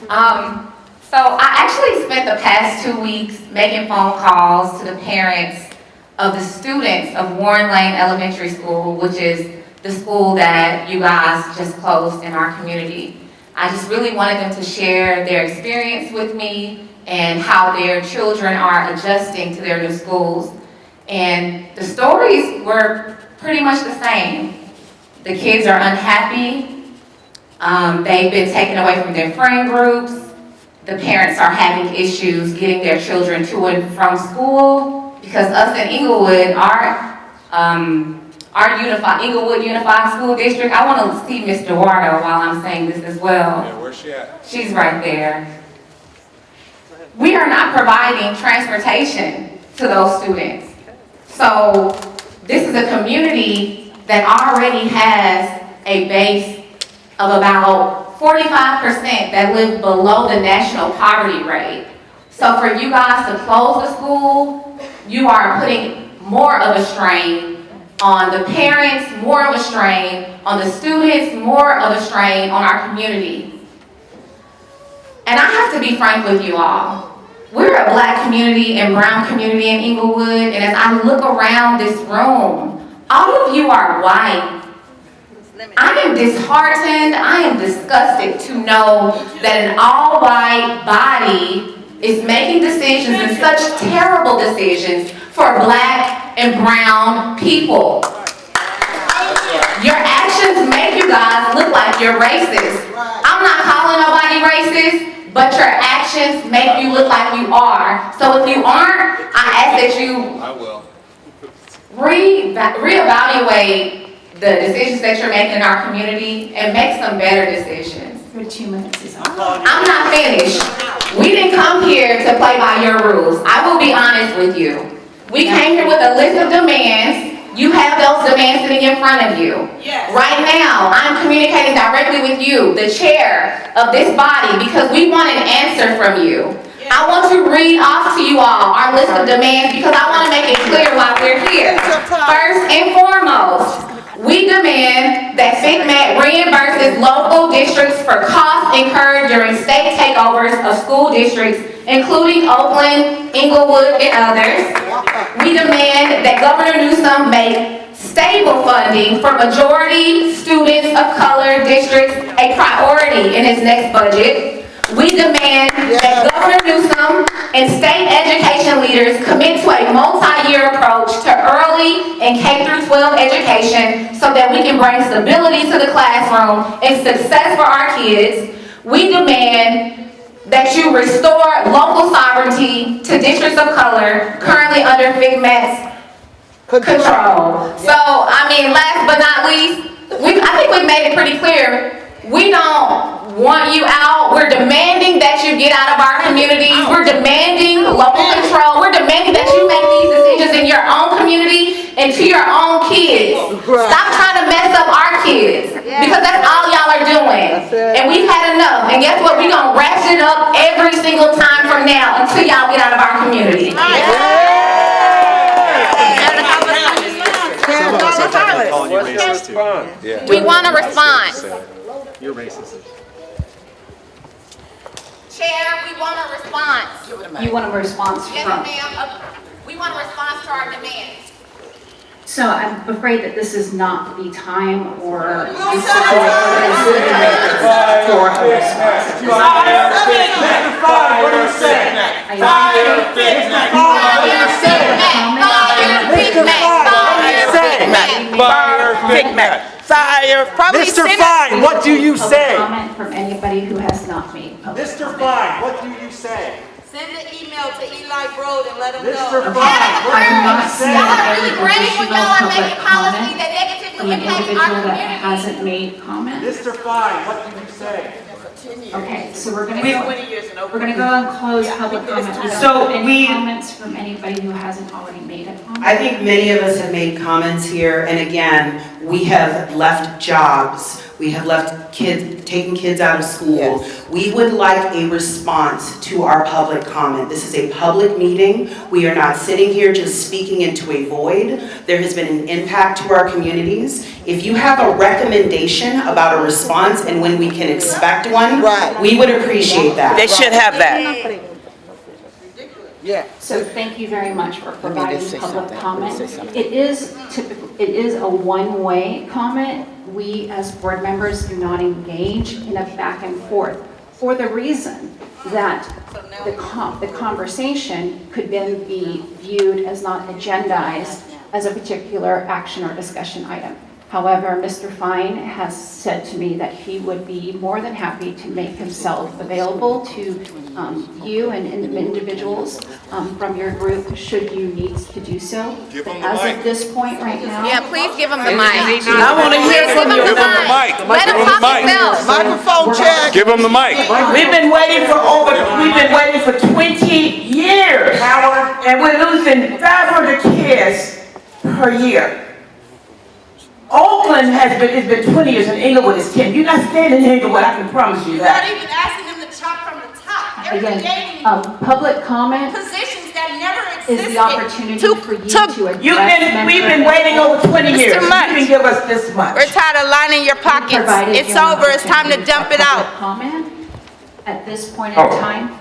S13: So I actually spent the past 2 weeks making phone calls to the parents of the students of Warren Lane Elementary School, which is the school that you guys just closed in our community. I just really wanted them to share their experience with me and how their children are adjusting to their new schools. And the stories were pretty much the same. The kids are unhappy. They've been taken away from their friend groups. The parents are having issues getting their children to and from school because us in Ingelwood, our Ingelwood Unified School District, I want to see Miss Eduardo while I'm saying this as well.
S8: Yeah, where's she at?
S13: She's right there. We are not providing transportation to those students. So this is a community that already has a base of about 45% that live below the national poverty rate. So for you guys to close the school, you are putting more of a strain on the parents, more of a strain on the students, more of a strain on our community. And I have to be frank with you all. We're a black community and brown community in Ingelwood, and as I look around this room, all of you are white. I am disheartened, I am disgusted to know that an all-white body is making decisions and such terrible decisions for black and brown people. Your actions make you guys look like you're racist. I'm not calling nobody racist, but your actions make you look like you are. So if you aren't, I ask that you reevaluate the decisions that you're making in our community and make some better decisions.
S9: Your 2 minutes is up.
S13: I'm not finished. We didn't come here to play by your rules. I will be honest with you. We came here with a list of demands. You have those demands sitting in front of you. Yes. Right now, I'm communicating directly with you, the chair of this body, because we want an answer from you. Yes. I want to read off to you all our list of demands because I want to make it clear why we're here. First and foremost, we demand that FCMAT reimburses local districts for costs incurred during state takeovers of school districts, including Oakland, Ingelwood, and others. We demand that Governor Newsom make stable funding for majority students of color districts a priority in his next budget. We demand that Governor Newsom and state education leaders commit to a multi-year approach to early and K-12 education so that we can bring stability to the classroom and success for our kids. We demand that you restore local sovereignty to districts of color currently under FCMAT's control. So, I mean, last but not least, I think we've made it pretty clear. We don't want you out. We're demanding that you get out of our communities. We're demanding local control. We're demanding that you make these decisions in your own community and to your own kids. Stop trying to mess up our kids because that's all y'all are doing. And we've had enough. And guess what? We're going to ratchet it up every single time from now until y'all get out of our community.
S8: Some of us are calling you
S13: We want a response.
S25: You're racist.
S13: Chair, we want a response.
S9: You want a response
S13: Yes,
S9: from?
S13: ma'am. We want a response to our demands.
S9: So I'm afraid that this is not the time or for a response.
S17: Mr. Fine, what do you say?
S9: Comment from anybody who has not made public
S17: Mr.
S9: comment.
S17: Fine, what do you say?
S20: Send an email to Eli Broad and let him know.
S17: Mr. Fine, what do you say?
S13: Y'all are really brave when y'all are
S9: Public
S13: making policy
S9: comment
S13: that negatively
S9: from an
S13: impacts
S9: individual
S13: our
S9: that
S13: community.
S9: hasn't made comment.
S17: Mr. Fine, what do you say?
S9: Okay, so we're gonna
S16: We-
S9: go, we're gonna go and close public comment.
S16: So
S9: Any
S16: we-
S9: comments from anybody who hasn't already made a comment?
S16: I think many of us have made comments here, and again, we have left jobs. We have left kids, taken kids out of school. We would like a response to our public comment. This is a public meeting. We are not sitting here just speaking into a void. There has been an impact to our communities. If you have a recommendation about a response and when we can expect one, we would appreciate that.
S7: They should have that.
S9: So thank you very much for providing public comment. It is a one-way comment. We as board members do not engage in a back and forth for the reason that the conversation could then be viewed as not agendized as a particular action or discussion item. However, Mr. Fine has said to me that he would be more than happy to make himself available to you and individuals from your group should you need to do so. As of this point right now.
S13: Yeah, please give them the mic.
S7: I want to hear from you.
S13: Give them the mic. Let them talk themselves.
S10: Microphone check.
S17: Give him the mic.
S7: We've been waiting for 20 years. And we're losing 500 kids per year. Oakland has been 20 years and Ingelwood is 10. You're not staying in Ingelwood, I can promise you
S20: You're not
S7: that.
S20: even asking them to chop from the top. They're
S9: Again,
S20: creating
S9: public comment
S20: positions that never
S9: is
S20: existed.
S9: the opportunity for you to address
S7: We've been waiting over 20 years. You can give us this much.
S20: We're tired of lining your pockets. It's over. It's time to dump it out.
S9: Comment at this point in time.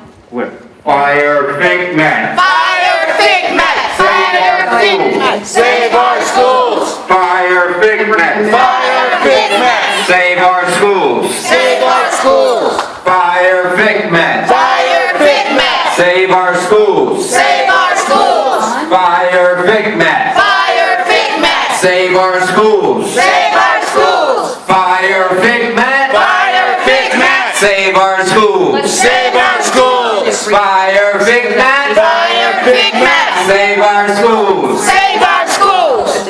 S17: Fire FCMAT.
S20: Fire FCMAT. Fire FCMAT.
S17: Save our schools. Fire FCMAT. Fire FCMAT.
S5: Save our schools.
S17: Save our schools.
S5: Fire FCMAT.
S20: Fire FCMAT.
S5: Save our schools.
S20: Save our schools.
S5: Fire FCMAT.
S20: Fire FCMAT.
S5: Save our schools.
S20: Save our schools.
S5: Fire FCMAT.
S20: Fire FCMAT.
S5: Save our schools.
S17: Save our schools.
S5: Fire FCMAT.
S20: Fire FCMAT.
S5: Save our schools.
S20: Save our schools.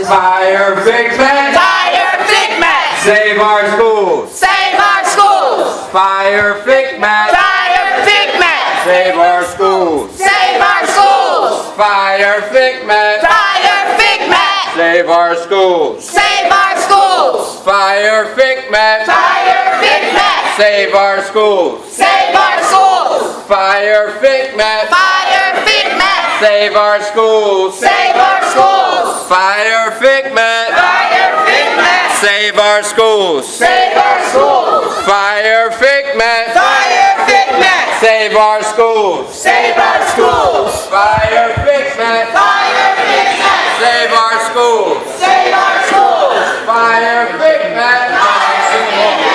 S5: Fire FCMAT.
S20: Fire FCMAT.
S5: Save our schools.
S20: Save our schools.
S5: Fire FCMAT.
S20: Fire FCMAT.
S5: Save our schools.
S20: Save our schools.
S5: Fire FCMAT.
S20: Fire FCMAT.
S5: Save our schools.
S20: Save our schools.
S5: Fire FCMAT.
S20: Fire FCMAT.
S5: Save our schools.
S20: Save our schools.
S5: Fire FCMAT.
S20: Fire FCMAT.
S5: Save our schools.
S20: Save our schools.
S5: Fire FCMAT.
S20: Fire FCMAT.
S5: Save our schools.
S20: Save our schools.
S5: Fire FCMAT.
S20: Fire FCMAT.
S5: Save our schools.
S20: Save our schools.
S5: Fire FCMAT.
S20: Fire FCMAT.
S5: Save our schools.
S20: Save our schools.
S5: Fire FCMAT.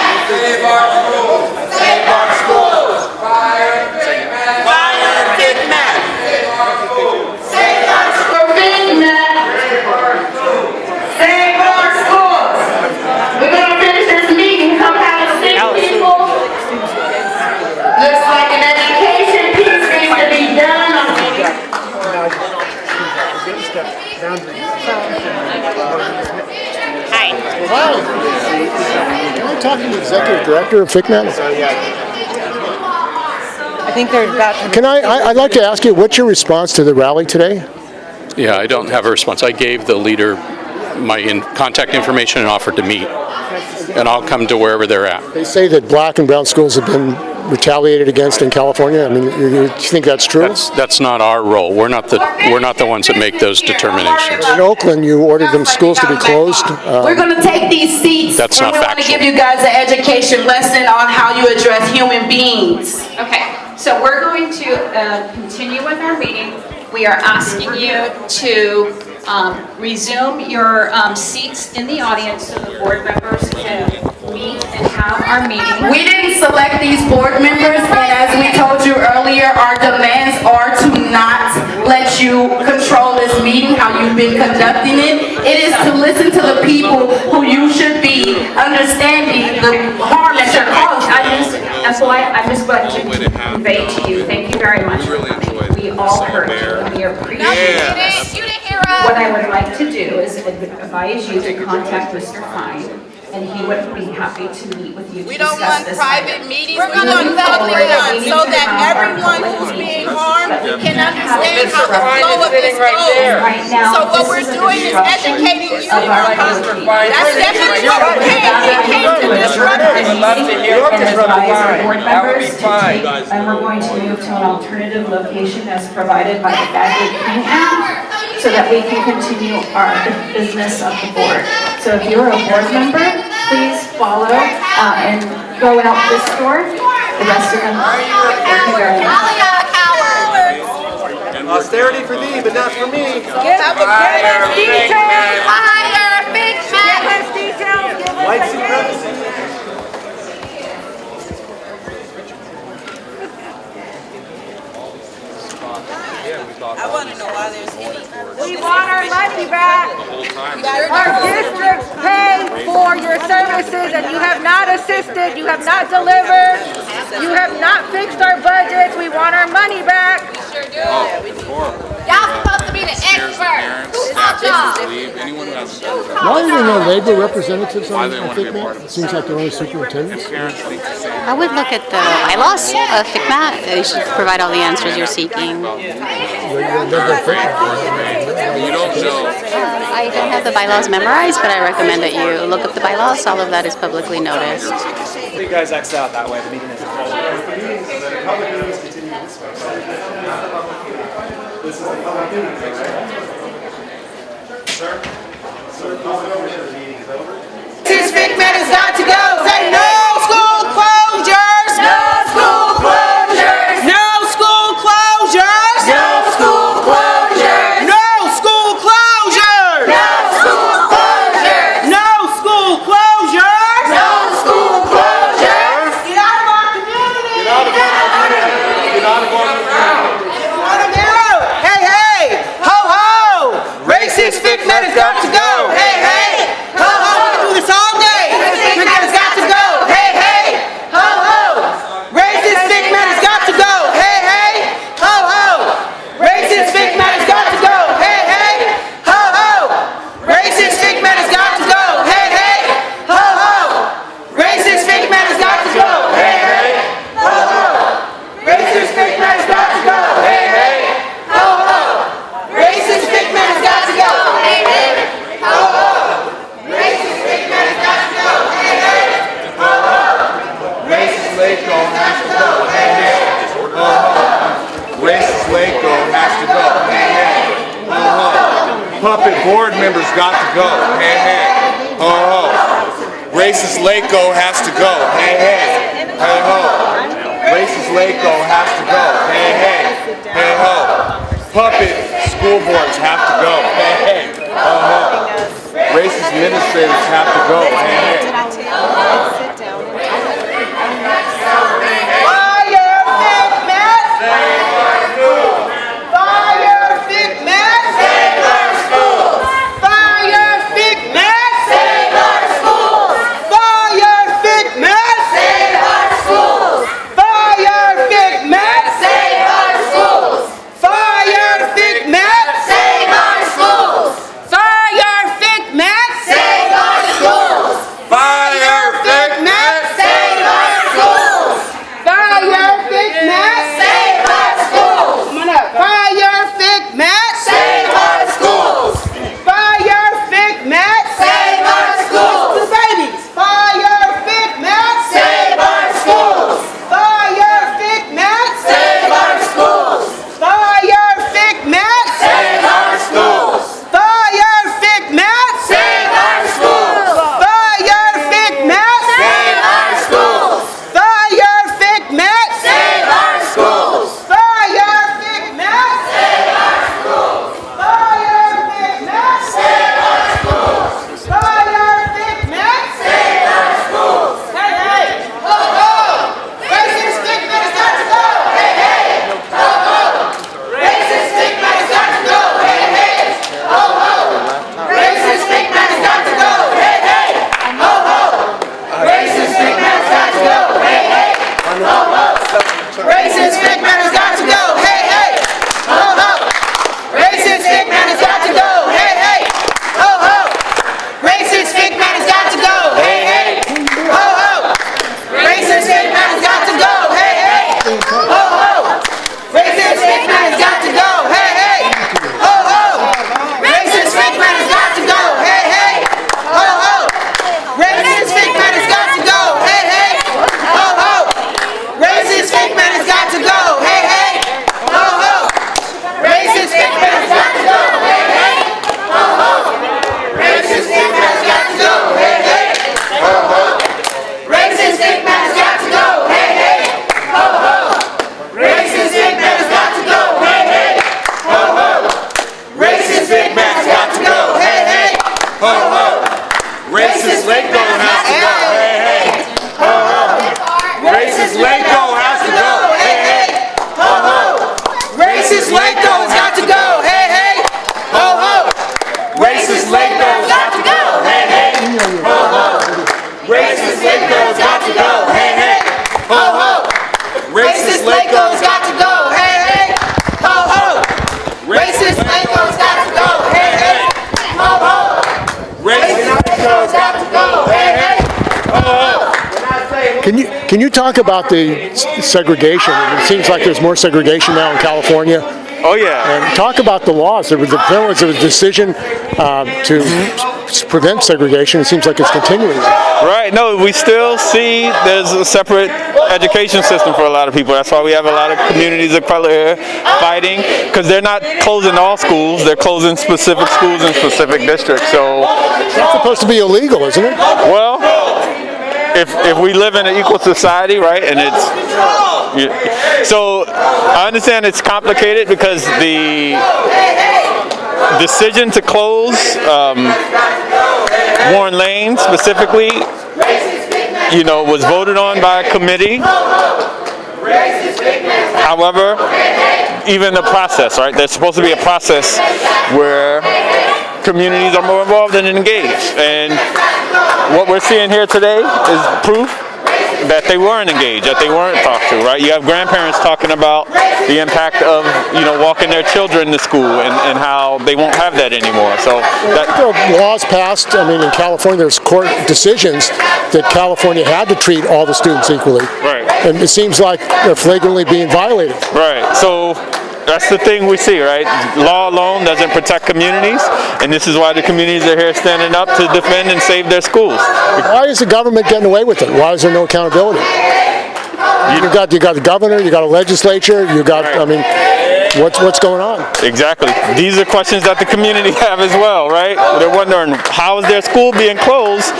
S5: Save our schools.
S20: Save our schools.
S5: Fire FCMAT.
S20: Fire FCMAT.
S5: Save our schools.
S20: Save our schools.
S7: Save our schools. We're going to finish this meeting, come out of 6 people. Looks like an education piece needs to be done.
S2: Can I talk to the executive director of FCMAT?
S21: I think they're about to...
S2: I'd like to ask you, what's your response to the rally today?
S22: Yeah, I don't have a response. I gave the leader my contact information and offered to meet, and I'll come to wherever they're at.
S2: They say that black and brown schools have been retaliated against in California? I mean, you think that's true?
S22: That's not our role. We're not the ones that make those determinations.
S2: In Oakland, you ordered them schools to be closed.
S1: We're going to take these seats
S22: That's
S1: and
S22: not
S1: we want to
S22: factual.
S1: give you guys an education lesson on how you address human beings.
S9: Okay, so we're going to continue with our meeting. We are asking you to resume your seats in the audience so the board members can meet and have our meeting.
S1: We didn't select these board members, and as we told you earlier, our demands are to not let you control this meeting, how you've been conducting it. It is to listen to the people who you should be understanding the harm that you're causing.
S9: That's why I just want to convey to you, thank you very much for coming. We all heard you, and we appreciate it.
S13: You didn't hear us.
S9: What I would like to do is advise you to contact Mr. Fine, and he would be happy to meet with you to
S20: We don't
S9: discuss
S20: want
S9: this
S20: private
S9: item.
S20: meetings, we want public ones, so that everyone who's being harmed can understand how the flow of this goes.
S9: Right now,
S20: So what we're
S9: this is a
S20: doing is
S9: disruption
S20: educating you
S9: of our
S20: on
S9: meeting.
S20: That's definitely what we came. We came to disrupt this.
S9: And we're going to move to an alternative location as provided by the Bagley Clean Act, so that we can continue our business of the board. So if you're a board member, please follow and go out this door. The rest of them, thank you very much.
S17: Austerity for thee, but not for me.
S20: Fire Big Man.
S13: Fire Big Man.
S17: White supremacy.
S20: I want to know why there's any.
S4: We want our money back. Our districts pay for your services and you have not assisted, you have not delivered, you have not fixed our budgets. We want our money back.
S20: Sure do.
S13: Y'all supposed to be the experts. Who taught y'all?
S2: Why are there no labor representatives on FCMAT? It seems like they're only superintendents.
S12: I would look at the bylaws of FCMAT. They should provide all the answers you're seeking. I don't have the bylaws memorized, but I recommend that you look up the bylaws. All of that is publicly noticed.
S17: You guys X out that way. The meeting is This is the public meeting, right? Sir? Sir, the meeting is over.
S20: This FCMAT has got to go. Say no school closures. No school closures. No school closures. No school closures. No school closures. No school closures. No school closures. No school closures. Get out of our community.
S17: Get out of our community. Get out of our community.
S20: Hey, hey, ho, ho. Racist FCMAT has got to go. Hey, hey, ho, ho. We can do this all day. FCMAT has got to go. Hey, hey, ho, ho. Racist FCMAT has got to go. Hey, hey, ho, ho. Racist FCMAT has got to go. Hey, hey, ho, ho. Racist FCMAT has got to go. Hey, hey, ho, ho. Racist FCMAT has got to go. Hey, hey, ho, ho. Racist FCMAT has got to go. Hey, hey, ho, ho. Racist FCMAT has got to go. Hey, hey, ho, ho. Racist FCMAT has got to go. Hey, hey, ho, ho. Racist
S17: Waco has to go. Hey, hey. Racist Waco has to go. Hey, hey. Puppet board members got to go. Hey, hey. Racist Waco has to go. Hey, hey. Hey, ho. Racist Waco has to go. Hey, hey. Hey, ho. Puppet school boards have to go. Hey, hey. Racist administrators have to go. Hey, hey.
S20: Fire FCMAT! Fire FCMAT! Save our schools! Fire FCMAT! Save our schools! Fire FCMAT! Save our schools! Fire FCMAT! Save our schools! Fire FCMAT! Save our schools! Fire FCMAT! Save our schools!
S17: Fire
S20: Racist Laco's got to go. Hey, hey, ho, ho. Racist Laco's got to go. Hey, hey, ho, ho. Racist Laco's got to go. Hey, hey, ho, ho.
S2: Can you talk about the segregation? It seems like there's more segregation now in California.
S17: Oh yeah.
S2: And talk about the laws. There was a decision to prevent segregation. It seems like it's continuing.
S17: Right. No, we still see there's a separate education system for a lot of people. That's why we have a lot of communities of color fighting, because they're not closing all schools. They're closing specific schools in specific districts. So
S2: that's supposed to be illegal, isn't it?
S17: Well, if we live in an equal society, right, and it's so I understand it's complicated because the decision to close Warren Lane specifically, was voted on by a committee. However, even the process, right, there's supposed to be a process where communities are more involved and engaged. And what we're seeing here today is proof that they weren't engaged, that they weren't talked to, right? You have grandparents talking about the impact of, walking their children to school and how they won't have that anymore. So
S2: there are laws passed. I mean, in California, there's court decisions that California had to treat all the students equally.
S17: Right.
S2: And it seems like they're flagrantly being violated.
S17: Right. So that's the thing we see, right? Law alone doesn't protect communities, and this is why the communities are here standing up to defend and save their schools.
S2: Why is the government getting away with it? Why is there no accountability? You got the governor, you got a legislature, what's going on?
S17: Exactly. These are questions that the community have as well, right? They're wondering, how is their school being closed?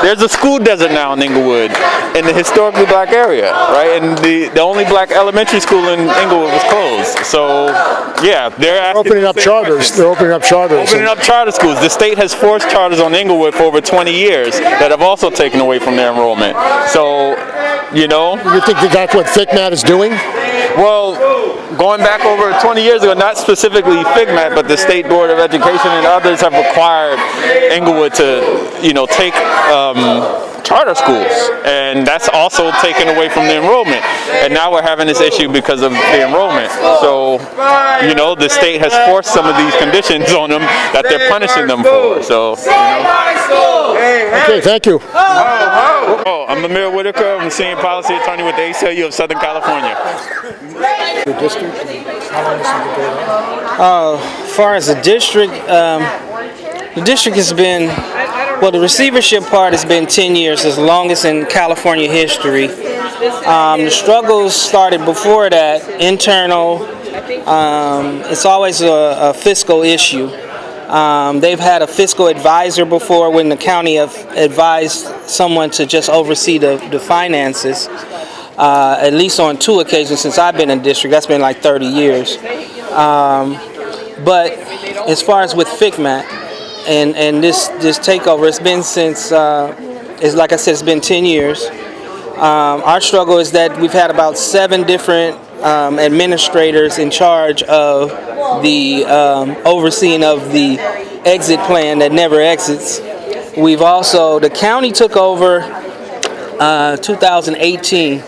S17: There's a school desert now in Inglewood, in the historically black area, right? And the only black elementary school in Inglewood was closed. So, yeah, they're
S2: opening up charters. They're opening up charters.
S17: Opening up charter schools. The state has forced charters on Inglewood for over 20 years that have also taken away from their enrollment. So,
S2: You think that's what FCMAT is doing?
S17: Well, going back over 20 years ago, not specifically FCMAT, but the State Board of Education and others have required Inglewood to, take charter schools, and that's also taken away from the enrollment. And now we're having this issue because of the enrollment. So, the state has forced some of these conditions on them that they're punishing them for. So,
S2: Okay, thank you.
S17: I'm Amir Whitaker. I'm a senior policy attorney with the ACLU of Southern California.
S2: The district, how long has it been going on?
S21: As far as the district has been, the receivership part has been 10 years, as longest in California history. The struggles started before that, internal. It's always a fiscal issue. They've had a fiscal advisor before when the county have advised someone to just oversee the finances, at least on 2 occasions since I've been in district. That's been like 30 years. But as far as with FCMAT and this takeover, it's been since, like I said, it's been 10 years. Our struggle is that we've had about 7 different administrators in charge of the overseeing of the exit plan that never exits. We've also, the county took over 2018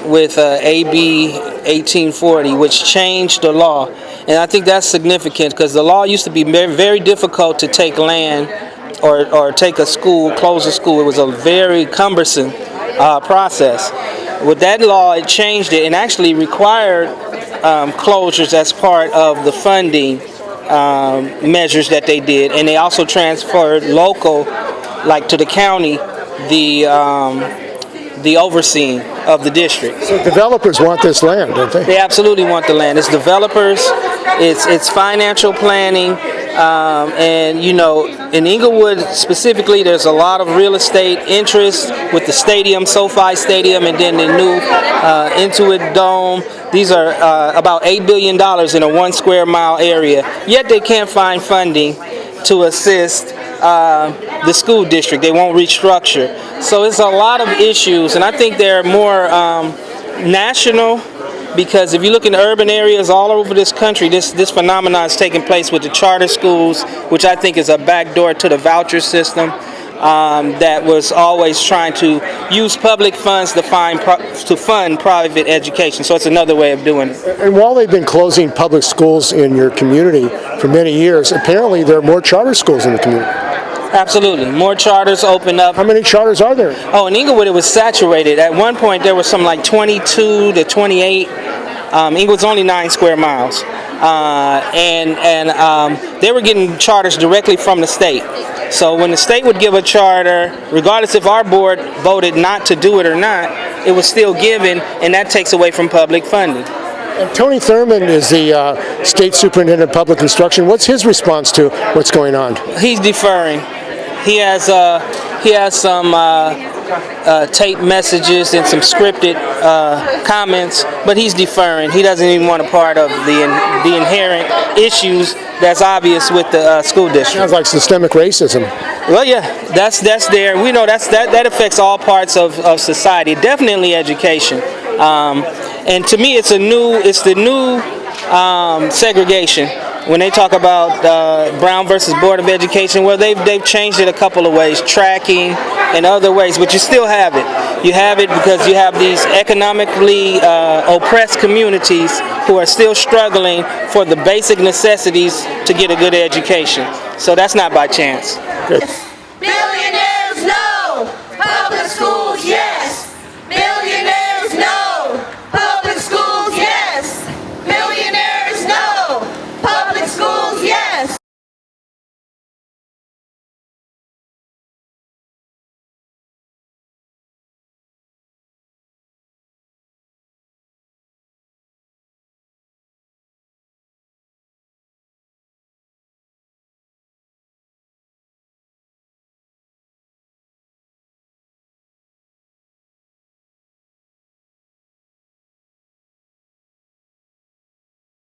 S21: with AB 1840, which changed the law. And I think that's significant because the law used to be very, very difficult to take land or take a school, close a school. It was a very cumbersome process. With that law, it changed it and actually required closures as part of the funding measures that they did. And they also transferred local, like to the county, the overseeing of the district.
S2: So developers want this land, don't they?
S21: They absolutely want the land. It's developers, it's financial planning, and in Inglewood specifically, there's a lot of real estate interest with the stadium, SoFi Stadium, and then the new Intuit Dome. These are about $8 billion in a 1 square mile area, yet they can't find funding to assist the school district. They won't restructure. So it's a lot of issues, and I think they're more national, because if you look in urban areas all over this country, this phenomenon is taking place with the charter schools, which I think is a backdoor to the voucher system. that was always trying to use public funds to fund private education. So it's another way of doing it.
S2: And while they've been closing public schools in your community for many years, apparently there are more charter schools in the community.
S21: Absolutely. More charters open up.
S2: How many charters are there?
S21: Oh, in Ingelwood it was saturated. At one point there was some like 22 to 28. Inglewood's only 9 square miles. They were getting charters directly from the state. So when the state would give a charter, regardless if our board voted not to do it or not, it was still given, and that takes away from public funding.
S2: And Tony Thurman is the State Superintendent of Public Instruction. What's his response to what's going on?
S21: He's deferring. He has some tape messages and some scripted comments, but he's deferring. He doesn't even want a part of the inherent issues that's obvious with the school district.
S2: Sounds like systemic racism.
S21: Well, yeah, that's there. We know that affects all parts of society. Definitely education. And to me, it's the new segregation. When they talk about Brown versus Board of Education, well, they've changed it a couple of ways, tracking and other ways, but you still have it. You have it because you have these economically oppressed communities who are still struggling for the basic necessities to get a good education. So that's not by chance.
S2: Good.
S13: Billy!